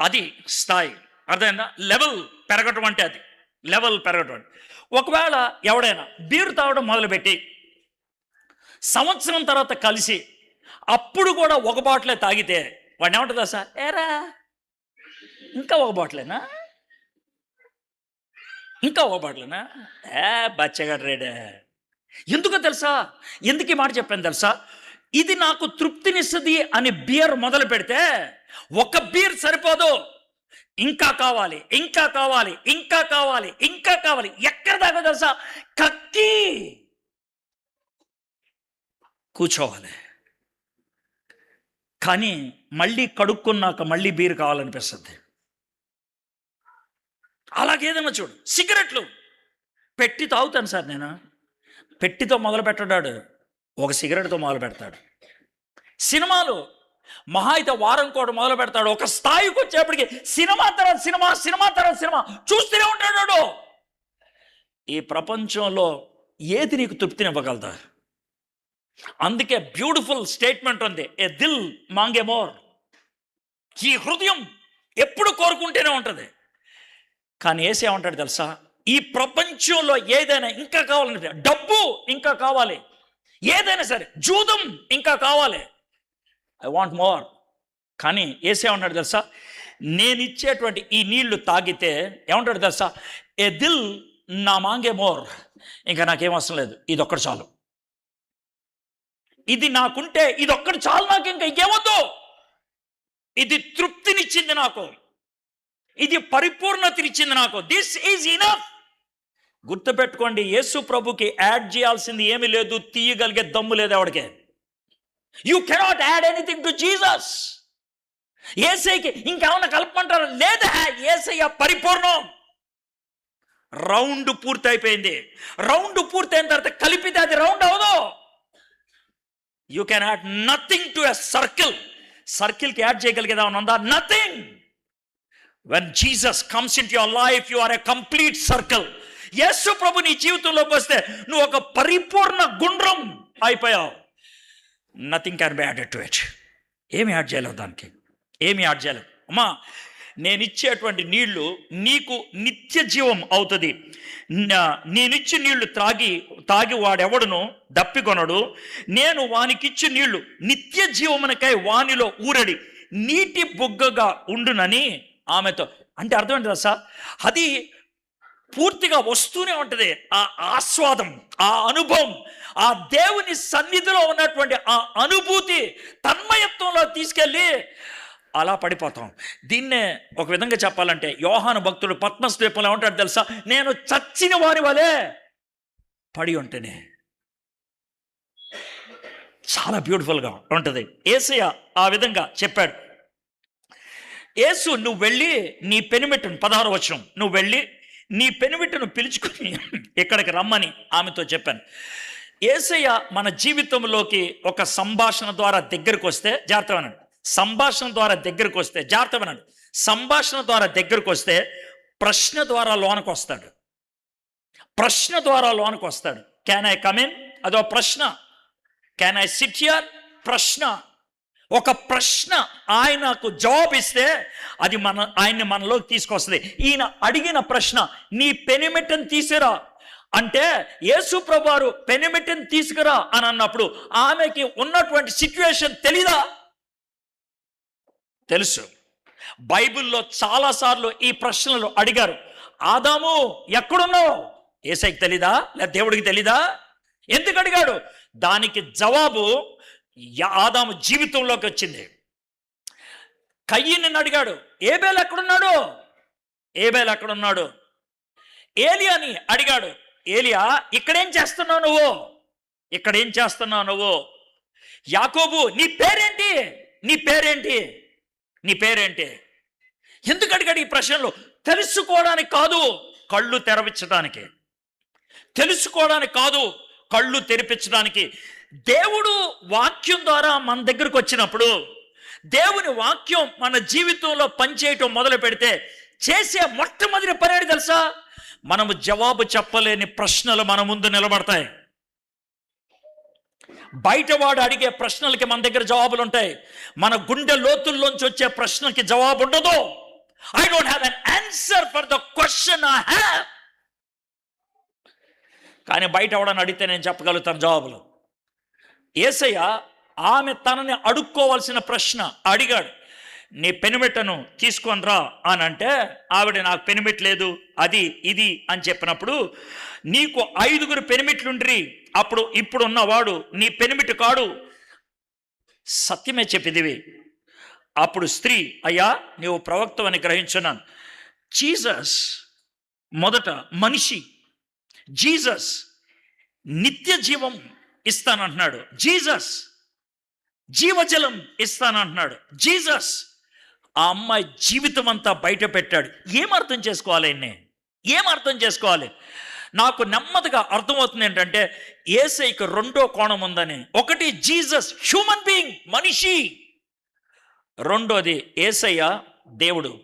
అది స్థాయి, అర్థమైందా? లెవెల్ పెరగటం అంటే అది లెవెల్ పెరగటం. ఒకవేళ ఎవడైనా బీరు తాగడం మొదలుపెట్టి సంవత్సరం తర్వాత కలిసి అప్పుడు కూడా ఒక బాటిలే తాగితే వాడిని ఏమంటుందా? సార్ ఏరా ఇంకా ఒక బాటిలేనా, ఇంకా ఒక బాటిలేనా, బచ్చగాడు రేడే. ఎందుకో తెలుసా? ఎందుకు ఈ మాట చెప్పాను తెలుసా? ఇది నాకు తృప్తినిస్తుంది అని బీర్ మొదలు పెడితే ఒక బీర్ సరిపోదు, ఇంకా కావాలి, ఇంకా కావాలి, ఇంకా కావాలి, ఇంకా కావాలి. ఎక్కడ దాకా తెలుసా? కక్కి కూర్చోవాలి. కానీ మళ్ళీ కడుక్కున్నాక మళ్ళీ బీర్ కావాలనిపిస్తుంది. అలాగేదన్నా చూడు, సిగరెట్లు పెట్టి తాగుతాను సార్ నేను. పెట్టితో మొదలు పెట్టడాడు, ఒక సిగరెట్తో మొదలు పెడతాడు. సినిమాలు మహా అయితే వారం కూడా మొదలు పెడతాడు, ఒక స్థాయికి వచ్చేప్పటికి సినిమా తర్వాత సినిమా, సినిమా తర్వాత సినిమా చూస్తూనే ఉంటాడు. ఈ ప్రపంచంలో ఏది నీకు తృప్తినివ్వగలదా? అందుకే బ్యూటిఫుల్ స్టేట్మెంట్ ఉంది, ఏ దిల్ మాంగే మోర్. ఈ హృదయం ఎప్పుడు కోరుకుంటూనే ఉంటుంది. కానీ ఏసేమంటాడు తెలుసా? ఈ ప్రపంచంలో ఏదైనా ఇంకా కావాలంటే, డబ్బు ఇంకా కావాలి, ఏదైనా సరే, జూదం ఇంకా కావాలి, ఐ వాంట్ మోర్. కానీ ఏసేమన్నాడు తెలుసా? నేను ఇచ్చేటువంటి ఈ నీళ్లు తాగితే ఏమంటాడు తెలుసా? ఏ దిల్ నా మాంగే మోర్, ఇంకా నాకేం అవసరం లేదు, ఇది ఒక్కటి చాలు, ఇది నాకుంటే ఇది ఒక్కటి చాలు, నాకు ఇంకా ఇంకేమొద్దు, ఇది తృప్తినిచ్చింది నాకు, ఇది పరిపూర్ణతనిచ్చింది నాకు, దిస్ ఈజ్ ఇనఫ్. గుర్తుపెట్టుకోండి, యేసు ప్రభుకి యాడ్ చేయాల్సింది ఏమీ లేదు, తీయగలిగే దమ్ము లేదు ఎవడికే. You cannot add anything to Jesus. యేసయ్యకి ఇంకేమన్నా కలపమంటారు? లేదా, యేసయ్య పరిపూర్ణం. రౌండ్ పూర్తి అయిపోయింది. రౌండ్ పూర్తయిన తర్వాత కలిపితే అది రౌండ్ అవదు. You can add nothing to a circle. సర్కిల్కి యాడ్ చేయగలిగేదా ఉందా? Nothing. When Jesus comes into your life, you are a complete circle. Yesu ప్రభు నీ జీవితంలోకి వస్తే నువ్వు ఒక పరిపూర్ణ గుండ్రం అయిపోయావు. Nothing can be added to it. ఏమి యాడ్ చేయలేవు, దానికి ఏమి యాడ్ చేయలేవు. అమ్మా, నేను ఇచ్చేటువంటి నీళ్లు నీకు నిత్య జీవం అవుతుంది. నేనిచ్చి నీళ్లు తాగి వాడెవడును దప్పికొనడు. నేను వానికిచ్చి నీళ్లు నిత్య జీవమునకై వానిలో ఊరడి నీటి బుగ్గగా ఉండునని ఆమెతో. అంటే అర్థమైంది కదా సార్? అది పూర్తిగా వస్తూనే ఉంటుంది. ఆ ఆస్వాదం, ఆ అనుభవం, ఆ దేవుని సన్నిధిలో ఉన్నటువంటి ఆ అనుభూతి తన్మయత్వంలో తీసుకెళ్ళి అలా పడిపోతాం. దీన్నే ఒక విధంగా చెప్పాలంటే యోహాను భక్తుడు పద్మస్ ద్వీపంలో ఏమంటాడు తెలుసా? నేను చచ్చిన వారి వలె పడి ఉంటేనే. చాలా బ్యూటిఫుల్గా ఉంటుంది. యేసయ్య ఆ విధంగా చెప్పాడు. యేసు నువ్వు వెళ్ళి నీ పెనిమిట్టును, 16వ వచనం, నువ్వు వెళ్ళి నీ పెనిమిట్టును పిలుచుకుని ఇక్కడికి రమ్మని ఆమెతో చెప్పాను. యేసయ్య మన జీవితంలోకి ఒక సంభాషణ ద్వారా దగ్గరకు వస్తే జాగ్రత్త వినండి. సంభాషణ ద్వారా దగ్గరకు వస్తే జాగ్రత్త వినండి. సంభాషణ ద్వారా దగ్గరకు వస్తే ప్రశ్న ద్వారా లోనికి వస్తాడు. ప్రశ్న ద్వారా లోనికి వస్తాడు. Can I come in? అదో ప్రశ్న. Can I SIT here? ప్రశ్న. ఒక ప్రశ్న ఆయనకు జవాబు ఇస్తే అది ఆయన్ని మనలోకి తీసుకొస్తుంది. ఈయన అడిగిన ప్రశ్న, నీ పెనిమిట్టను తీసిరా అంటే, యేసు ప్రభువారు పెనిమిట్టను తీసుకురా అని అన్నప్పుడు ఆమెకి ఉన్నటువంటి సిచ్యువేషన్ తెలీదా? తెలుసు. బైబిల్లో చాలాసార్లు ఈ ప్రశ్నలు అడిగారు. ఆదాము ఎక్కడున్నావు? యేసయ్యకి తెలీదా? లేదా దేవుడికి తెలీదా? ఎందుకు అడిగాడు? దానికి జవాబు ఆదాము జీవితంలోకి వచ్చింది. కయ్యీని అడిగాడు, ఏబేలు ఎక్కడున్నాడు? ఏబేలు ఎక్కడున్నాడు? ఏలియాని అడిగాడు, ఏలియా ఇక్కడేం చేస్తున్నావు నువ్వు? ఇక్కడేం చేస్తున్నావు నువ్వు? యాకోబు నీ పేరేంటి? నీ పేరేంటి? నీ పేరేంటి? ఎందుకు అడిగాడు ఈ ప్రశ్నలు? తెలుసుకోవడానికి కాదు, కళ్ళు తెరపించడానికి. తెలుసుకోవడానికి కాదు, కళ్ళు తెరిపించడానికి. దేవుడు వాక్యం ద్వారా మన దగ్గరకు వచ్చినప్పుడు, దేవుని వాక్యం మన జీవితంలో పనిచేయటం మొదలు పెడితే చేసే మొట్టమొదటి పని ఏంటి తెలుసా? మనము జవాబు చెప్పలేని ప్రశ్నలు మన ముందు నిలబడతాయి. బయటవాడు అడిగే ప్రశ్నలకి మన దగ్గర జవాబులు ఉంటాయి. మన గుండె లోతుల్లోంచి వచ్చే ప్రశ్నలకి జవాబు ఉండదు. I don't have an answer for the question I have. కానీ బయట ఎవడని అడిగితే నేను చెప్పగలుగుతాను జవాబులు. యేసయ్య ఆమె తనని అడుక్కోవాల్సిన ప్రశ్న అడిగాడు. నీ పెనిమిట్టను తీసుకొని రా అని అంటే, ఆవిడ నాకు పెనిమిట్ లేదు, అది ఇది అని చెప్పినప్పుడు, నీకు 5 పెనిమిట్లుండ్రి, అప్పుడు ఇప్పుడు ఉన్నవాడు నీ పెనిమిటి కాడు, సత్యమే చెప్పిదివి. అప్పుడు స్త్రీ, అయ్యా నీవు ప్రవక్తవని గ్రహించున్నాను. జీసస్ మొదట మనిషి. జీసస్ నిత్య జీవం ఇస్తానంటున్నాడు. జీసస్ జీవజలం ఇస్తానంటున్నాడు. జీసస్ ఆ అమ్మాయి జీవితం అంతా బయట పెట్టాడు. ఏం అర్థం చేసుకోవాలి? ఏం అర్థం చేసుకోవాలి? నాకు నెమ్మదిగా అర్థమవుతుంది ఏంటంటే, యేసయ్యకి 2వ కోణం ఉందని. ఒకటి జీసస్ హ్యూమన్ బీయింగ్, మనిషి. రెండోది యేసయ్య దేవుడు.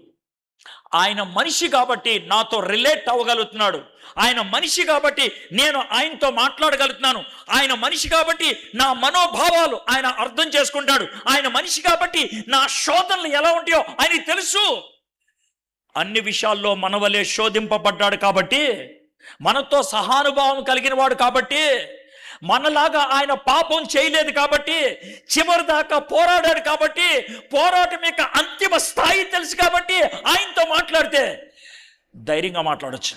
ఆయన మనిషి కాబట్టి నాతో రిలేట్ అవ్వగలుగుతున్నాడు. ఆయన మనిషి కాబట్టి నేను ఆయనతో మాట్లాడగలుగుతున్నాను. ఆయన మనిషి కాబట్టి నా మనోభావాలు ఆయన అర్థం చేసుకుంటాడు. ఆయన మనిషి కాబట్టి నా శోధనలు ఎలా ఉంటాయో ఆయనకి తెలుసు. అన్ని విషయాల్లో మన వలె శోధింపబడ్డాడు కాబట్టి, మనతో సహానుభావం కలిగిన వాడు కాబట్టి, మనలాగా ఆయన పాపం చేయలేదు కాబట్టి, చివరి దాకా పోరాడాడు కాబట్టి, పోరాటం యొక్క అంతిమ స్థాయి తెలుసు కాబట్టి ఆయనతో మాట్లాడితే ధైర్యంగా మాట్లాడచ్చు.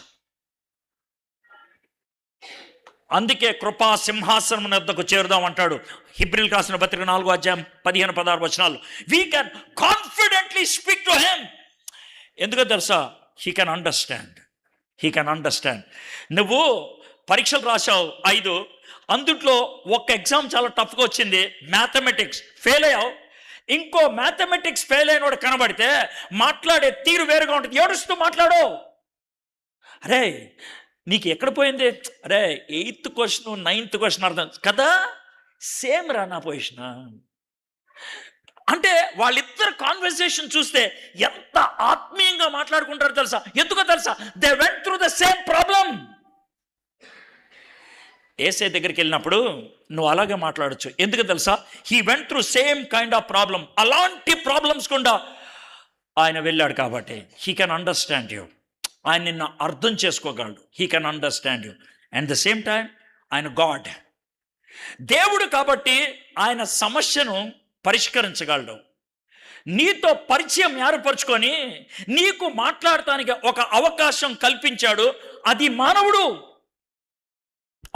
అందుకే కృపా సింహాసనం వద్దకు చేరుదాం అంటాడు హెబ్రీయులకు రాసిన పత్రిక 4వ అధ్యాయం 15-16 వచనాలు. We can confidently speak to him. ఎందుకో తెలుసా? He can understand. He can understand. నువ్వు పరీక్షలు రాసావు 5, అందుట్లో ఒక ఎగ్జామ్ చాలా టఫ్గా వచ్చింది, మ్యాథమెటిక్స్ ఫెయిల్ అయ్యావు. ఇంకో మ్యాథమెటిక్స్ ఫెయిల్ అయినోడు కనబడితే మాట్లాడే తీరు వేరుగా ఉంటుంది. ఏడుస్తూ మాట్లాడు. అరే నీకు ఎక్కడ పోయింది? అరే 8th క్వశ్చన్ 9th క్వశ్చన్ అర్థం కదా, సేమ్ రా నా పొజిషన్. అంటే వాళ్ళిద్దరు కాన్వర్సేషన్ చూస్తే ఎంత ఆత్మీయంగా మాట్లాడుకుంటారో తెలుసా? ఎందుకో తెలుసా? They went through the same problem. Yesayya దగ్గరికి వెళ్ళినప్పుడు నువ్వు అలాగే మాట్లాడచ్చు. ఎందుకు తెలుసా? He went through same kind of problem. అలాంటి ప్రాబ్లమ్స్ కూడా ఆయన వెళ్ళాడు కాబట్టి హీ కెన్ అండర్స్టాండ్ యూ. ఆయన నిన్ను అర్థం చేసుకోగలడు. He can understand you. And the same time ఆయన గాడ్, దేవుడు కాబట్టి ఆయన సమస్యను పరిష్కరించగలడు. నీతో పరిచయం ఏర్పరచుకొని నీకు మాట్లాడటానికి ఒక అవకాశం కల్పించాడు. అది మానవుడు.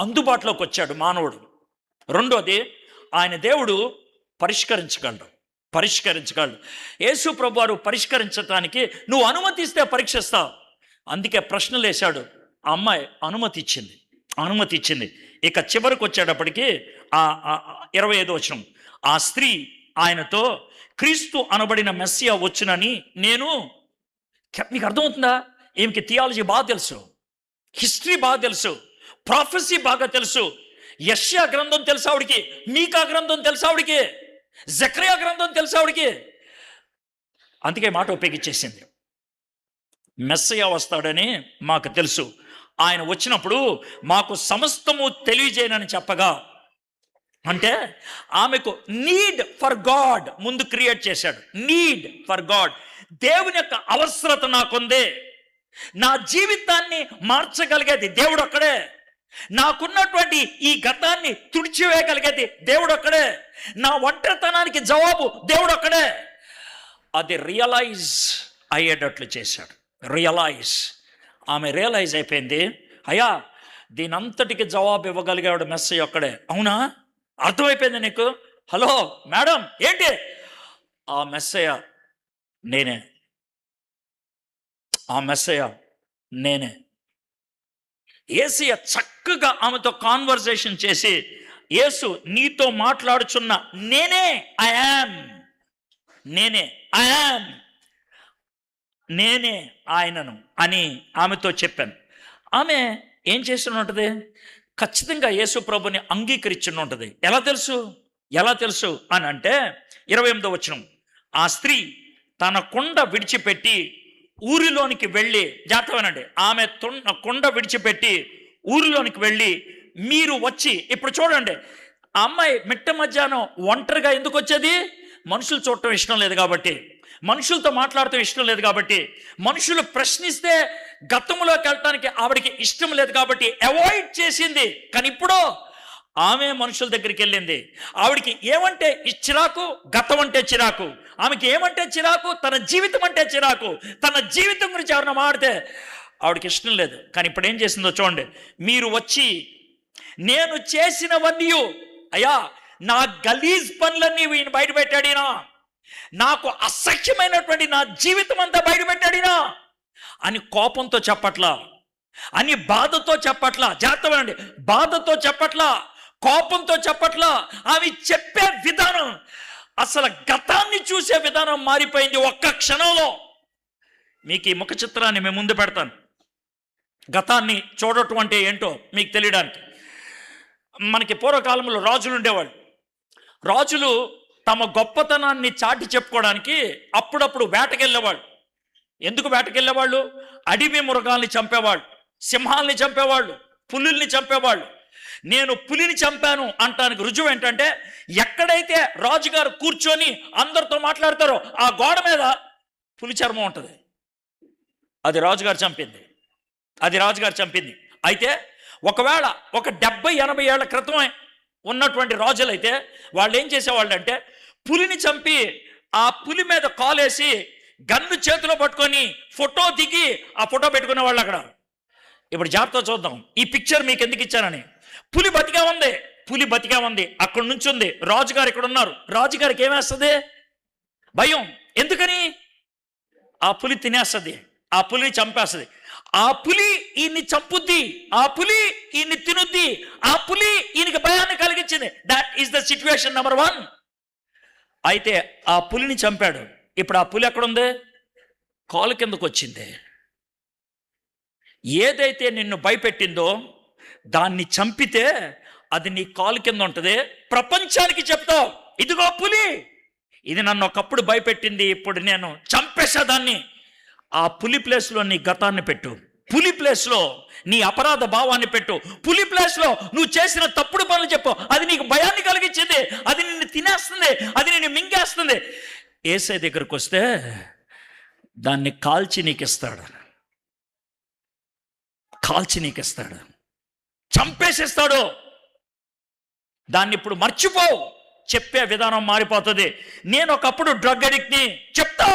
అందుబాటులోకి వచ్చాడు మానవుడు. రెండోది ఆయన దేవుడు పరిష్కరించగలడు. యేసు ప్రభువారు పరిష్కరించడానికి నువ్వు అనుమతిస్తే పరీక్షిస్తావు. అందుకే ప్రశ్నలు వేశాడు. ఆ అమ్మాయి అనుమతి ఇచ్చింది. ఇక చివరికి వచ్చేటప్పటికి 25వ వచనం, ఆ స్త్రీ ఆయనతో, క్రీస్తు అనబడిన మెస్సియా వచ్చునని నేను, మీకు అర్థమవుతుందా? ఈమెకి థియాలజీ బాగా తెలుసు, హిస్టరీ బాగా తెలుసు, ప్రాఫెసీ బాగా తెలుసు. యెషయా గ్రంథం తెలుసు ఆవిడికి, మీకా గ్రంథం తెలుసు ఆవిడికి, జకరియా గ్రంథం తెలుసు ఆవిడికి. అందుకే మాట ఉపయోగించేసింది, మెస్సయ్య వస్తాడని మాకు తెలుసు, ఆయన వచ్చినప్పుడు మాకు సమస్తము తెలియజేయనని చెప్పగా, అంటే ఆమెకు నీడ్ ఫర్ గాడ్ ముందు క్రియేట్ చేశాడు. నీడ్ ఫర్ గాడ్, దేవుని యొక్క అవసరత నాకుందే, నా జీవితాన్ని మార్చగలిగేది దేవుడు ఒక్కడే, నాకున్నటువంటి ఈ గతాన్ని తుడిచివేయగలిగేది దేవుడు ఒక్కడే, నా ఒంటరితనానికి జవాబు దేవుడు ఒక్కడే. అది రియలైజ్ అయ్యేటట్లు చేశాడు. ఆమె రియలైజ్ అయిపోయింది, అయ్యా దీని అంతటికి జవాబు ఇవ్వగలిగేవాడు మెస్సయ్య ఒక్కడే. అవునా, అర్థమైపోయింది నీకు? హలో మేడం, ఏంటి? ఆ మెస్సయ్య నేనే, ఆ మెస్సయ్య నేనే. యేసయ్య చక్కగా ఆమెతో కాన్వర్సేషన్ చేసి, యేసు నీతో మాట్లాడుచున్న నేనే, ఐ యామ్, నేనే ఆయనను అని ఆమెతో చెప్పాను. ఆమె ఏం చేస్తున్నది? ఖచ్చితంగా యేసు ప్రభుని అంగీకరించిన ఉంటుంది. ఎలా తెలుసు అని అంటే 28వ వచనం, ఆ స్త్రీ తన కొండ విడిచిపెట్టి ఊరిలోనికి వెళ్ళి, జాగ్రత్తగానండి, ఆమె కొండ విడిచిపెట్టి ఊరిలోనికి వెళ్ళి మీరు వచ్చి, ఇప్పుడు చూడండి, ఆ అమ్మాయి మిట్ట మధ్యాహ్నం ఒంటరిగా ఎందుకు వచ్చేది? మనుషులు చూడటం ఇష్టం లేదు కాబట్టి, మనుషులతో మాట్లాడటం ఇష్టం లేదు కాబట్టి, మనుషులు ప్రశ్నిస్తే గతంలోకి వెళ్ళటానికి ఆవిడికి ఇష్టం లేదు కాబట్టి అవాయిడ్ చేసింది. కానీ ఇప్పుడు ఆమె మనుషుల దగ్గరికి వెళ్ళింది. ఆవిడికి ఏమంటే చిరాకు? గతం అంటే చిరాకు. ఆమెకి ఏమంటే చిరాకు? తన జీవితం అంటే చిరాకు. తన జీవితం గురించి ఎవరైనా మాడితే ఆవిడకి ఇష్టం లేదు. కానీ ఇప్పుడు ఏం చేసిందో చూడండి, మీరు వచ్చి నేను చేసినవన్నీ, అయ్యా నా గలీజ్ పనులన్నీ ఈయన బయట పెట్టాడినా, నాకు అసఖ్యమైనటువంటి నా జీవితం అంతా బయట పెట్టాడినా అని కోపంతో చెప్పట్లా, అని బాధతో చెప్పట్లా, జాగ్రత్తగా, బాధతో చెప్పట్లా, కోపంతో చెప్పట్లా. ఆమె చెప్పే విధానం, అసలు గతాన్ని చూసే విధానం మారిపోయింది ఒక్క క్షణంలో. మీకు ఈ ముఖ చిత్రాన్ని మేము ముందు పెడతాను. గతాన్ని చూడటం అంటే ఏంటో మీకు తెలియడానికి. మనకి పూర్వకాలంలో రాజులు ఉండేవాళ్ళు. రాజులు తమ గొప్పతనాన్ని చాటి చెప్పుకోవడానికి అప్పుడప్పుడు వేటకెళ్ళేవాళ్ళు. ఎందుకు వేటకెళ్ళేవాళ్ళు? అడవి మృగాల్ని చంపేవాళ్ళు, సింహాల్ని చంపేవాళ్ళు, పులుల్ని చంపేవాళ్ళు. నేను పులిని చంపాను అంటానికి రుజువు ఏంటంటే, ఎక్కడైతే రాజుగారు కూర్చొని అందరితో మాట్లాడతారో ఆ గోడ మీద పులి చర్మం ఉంటుంది. అది రాజుగారు చంపింది. అయితే ఒకవేళ ఒక 70-80 ఏళ్ల క్రితం ఉన్నటువంటి రాజులైతే వాళ్ళు ఏం చేసేవాళ్ళు అంటే, పులిని చంపి ఆ పులి మీద కాలేసి గన్ను చేతిలో పట్టుకొని ఫోటో దిగి ఆ ఫోటో పెట్టుకునే వాళ్ళు అక్కడ. ఇప్పుడు జాగ్రత్త చూద్దాం, ఈ పిక్చర్ మీకు ఎందుకు ఇచ్చానని. పులి బతిగా ఉంది, అక్కడ నుంచి ఉంది. రాజుగారు ఇక్కడ ఉన్నారు. రాజుగారికి ఏమేస్తుంది? భయం. ఎందుకని? ఆ పులి తినేస్తుంది, ఆ పులిని చంపేస్తుంది. ఆ పులి ఈయన్ని చంపుద్ది, ఆ పులి ఈయన్ని తినుద్ది, ఆ పులి ఈయనకి భయాన్ని కలిగించింది. That is the situation number 1. అయితే ఆ పులిని చంపాడు. ఇప్పుడు ఆ పులి ఎక్కడుంది? కాలు కిందకు వచ్చింది. ఏదైతే నిన్ను భయపెట్టిందో దాన్ని చంపితే అది నీ కాలు కింద ఉంటుంది. ప్రపంచానికి చెప్తావు, ఇదిగో పులి, ఇది నన్ను ఒకప్పుడు భయపెట్టింది, ఇప్పుడు నేను చంపేసేదాన్ని. ఆ పులి ప్లేస్లో నీ గతాన్ని పెట్టు, పులి ప్లేస్లో నీ అపరాధ భావాన్ని పెట్టు, పులి ప్లేస్లో నువ్వు చేసిన తప్పుడు పనులు చెప్పు. అది నీకు భయాన్ని కలిగించింది, అది నిన్ను తినేస్తుంది, అది నిన్ను మింగేస్తుంది. యేసయ్య దగ్గరకు వస్తే దాన్ని కాల్చి నీకు ఇస్తాడు, చంపేసేస్తాడు. దాన్ని ఇప్పుడు మర్చిపోవు, చెప్పే విధానం మారిపోతుంది. నేను ఒకప్పుడు డ్రగ్ అడిక్ట్ని చెప్తా,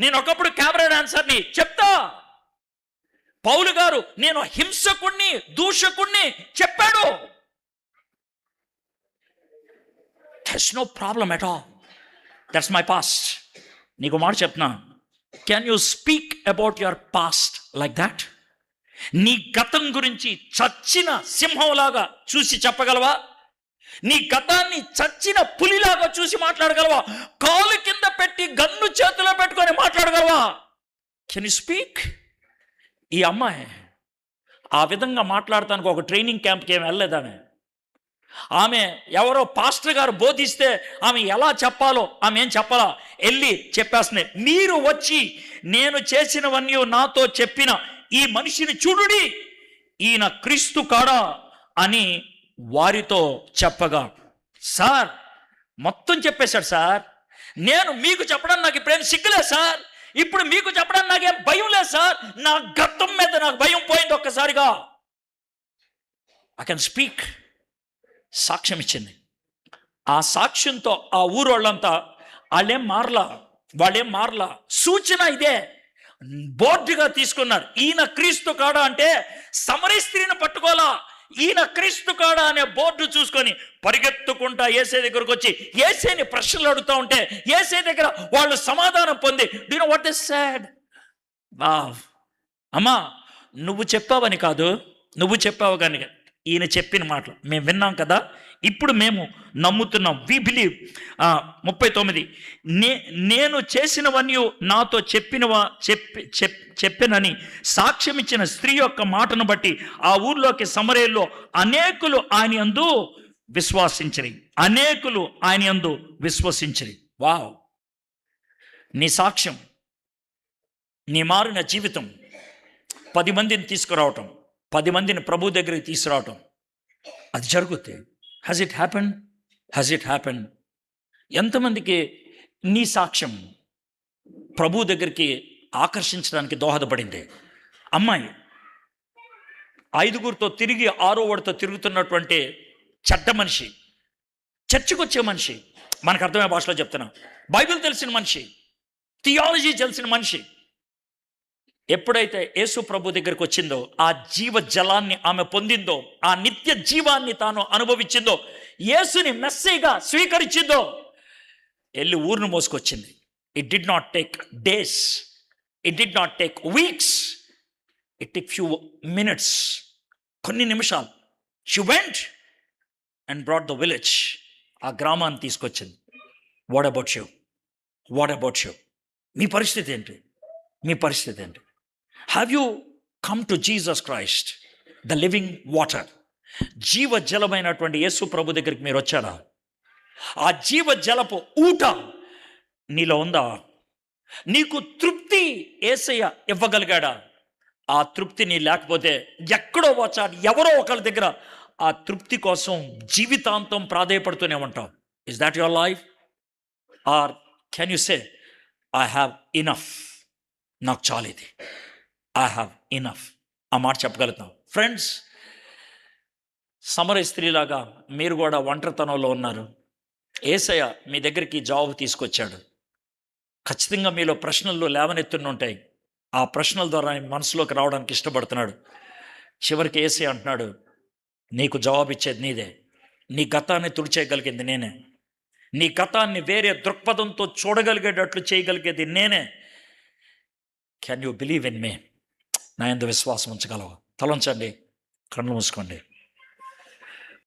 నేను ఒకప్పుడు కెమెరా డాన్సర్ని చెప్తా. పౌలు గారు నేను హింసకుణ్ణి, దూషకుణ్ణి చెప్పాడు. That's no problem at all, that's my past. నీకు మాట చెప్తున్నా, can you speak about your past like that? నీ గతం గురించి చచ్చిన సింహంలాగా చూసి చెప్పగలవా? నీ గతాన్ని చచ్చిన పులిలాగా చూసి మాట్లాడగలవా? కాలు కింద పెట్టి గన్ను చేతిలో పెట్టుకొని మాట్లాడగలవా? Can you speak? ఈ అమ్మాయి ఆ విధంగా మాట్లాడటానికి ఒక ట్రైనింగ్ క్యాంప్కి ఏమి వెళ్ళలేదు. ఆమె ఎవరో పాస్టర్ గారు బోధిస్తే ఆమె ఎలా చెప్పాలో ఆమె ఏం చెప్పాలా, వెళ్ళి చెప్పేస్తుంది. మీరు వచ్చి నేను చేసినవన్నీ నాతో చెప్పిన ఈ మనిషిని చూడుడి, ఈయన క్రీస్తు కాడా అని వారితో చెప్పగా, సార్ మొత్తం చెప్పేశాడు సార్. నేను మీకు చెప్పడానికి నాకు ఇప్పుడేం సిగ్గులేదు సార్. ఇప్పుడు మీకు చెప్పడానికి నాకేం భయం లేదు సార్. నా గతం మీద నాకు భయం పోయింది ఒక్కసారిగా. I can speak. సాక్ష్యం ఇచ్చింది. ఆ సాక్ష్యంతో ఆ ఊరోళ్ళంతా వాళ్ళేం మారలా. సూచన ఇదే, బోర్డుగా తీసుకున్నారు. ఈయన క్రీస్తు కాడా అంటే సమరీ స్త్రీని పట్టుకోలా, ఈయన క్రీస్తు కాడా అనే బోర్డు చూసుకొని పరిగెత్తుకుంటా యేసే దగ్గరకు వచ్చి యేసేని ప్రశ్నలు అడుగుతూ ఉంటే యేసే దగ్గర వాళ్ళు సమాధానం పొంది, do you know what they said? అమ్మా, నువ్వు చెప్పావని కాదు, నువ్వు చెప్పావు కానీ ఈయన చెప్పిన మాటలు మేము విన్నాం కదా, ఇప్పుడు మేము నమ్ముతున్నాం. We believe. 39, నేను చేసినవన్నీ నాతో చెప్పినని సాక్ష్యం ఇచ్చిన స్త్రీ యొక్క మాటను బట్టి ఆ ఊర్లోకి సమరయలో అనేకులు ఆయన యందు విశ్వసించిరి. వావ్! నీ సాక్ష్యం, నీ మారిన జీవితం 10 మందిని తీసుకురావటం, 10 మందిని ప్రభు దగ్గరికి తీసుకురావటం, అది జరుగుతుంది. Has it happen? ఎంతమందికి నీ సాక్ష్యం ప్రభు దగ్గరికి ఆకర్షించడానికి దోహదపడింది? అమ్మాయి 5గురితో తిరిగి 6వ వాడితో తిరుగుతున్నటువంటి చెడ్డ మనిషి, చర్చికి వచ్చే మనిషి, మనకు అర్థమయ్యే భాషలో చెప్తున్నా, బైబిల్ తెలిసిన మనిషి, థియాలజీ తెలిసిన మనిషి, ఎప్పుడైతే యేసు ప్రభు దగ్గరికి వచ్చిందో, ఆ జీవ జలాన్ని ఆమె పొందిందో, ఆ నిత్య జీవాన్ని తాను అనుభవించిందో, యేసుని మెస్సీగా స్వీకరించిందో, వెళ్ళి ఊరును మోసుకొచ్చింది. It did not take days, it did not take weeks, it take few minutes, కొన్ని నిమిషాలు. She went and brought the village, ఆ గ్రామాన్ని తీసుకొచ్చింది. What about you? మీ పరిస్థితి ఏంటి? Have you come to Jesus Christ, the living water? జీవ జలమైనటువంటి యేసు ప్రభు దగ్గరికి మీరు వచ్చారా? ఆ జీవ జలపు ఊట నీలో ఉందా? నీకు తృప్తి యేసయ్య ఇవ్వగలిగాడా? ఆ తృప్తి నీ లేకపోతే ఎక్కడో వచ్చా ఎవరో ఒకరి దగ్గర ఆ తృప్తి కోసం జీవితాంతం ప్రాధేయపడుతూనే ఉంటావు. Is that your life? Are can you say, I have enough, నాకు చాలు ఇది, ఐ హ్యావ్ ఇనఫ్? ఆ మాట చెప్పగలుగుతాం. ఫ్రెండ్స్, సమరయ స్త్రీలాగా మీరు కూడా ఒంటరితనంలో ఉన్నారు. యేసయ్య మీ దగ్గరికి జవాబు తీసుకొచ్చాడు. ఖచ్చితంగా మీలో ప్రశ్నలు లేవనెత్తునుంటాయి. ఆ ప్రశ్నల ద్వారా మనసులోకి రావడానికి ఇష్టపడుతున్నాడు. చివరికి యేసయ్య అంటున్నాడు, నీకు జవాబు ఇచ్చేది నీదే. నీ గతాన్ని తుడిచేయగలిగింది నేనే. నీ గతాన్ని వేరే దృక్పథంతో చూడగలిగేటట్లు చేయగలిగేది నేనే. Can you believe in me? నా యందు విశ్వాసం ఉంచగలవా? తలంచండి, కళ్ళు మూసుకోండి.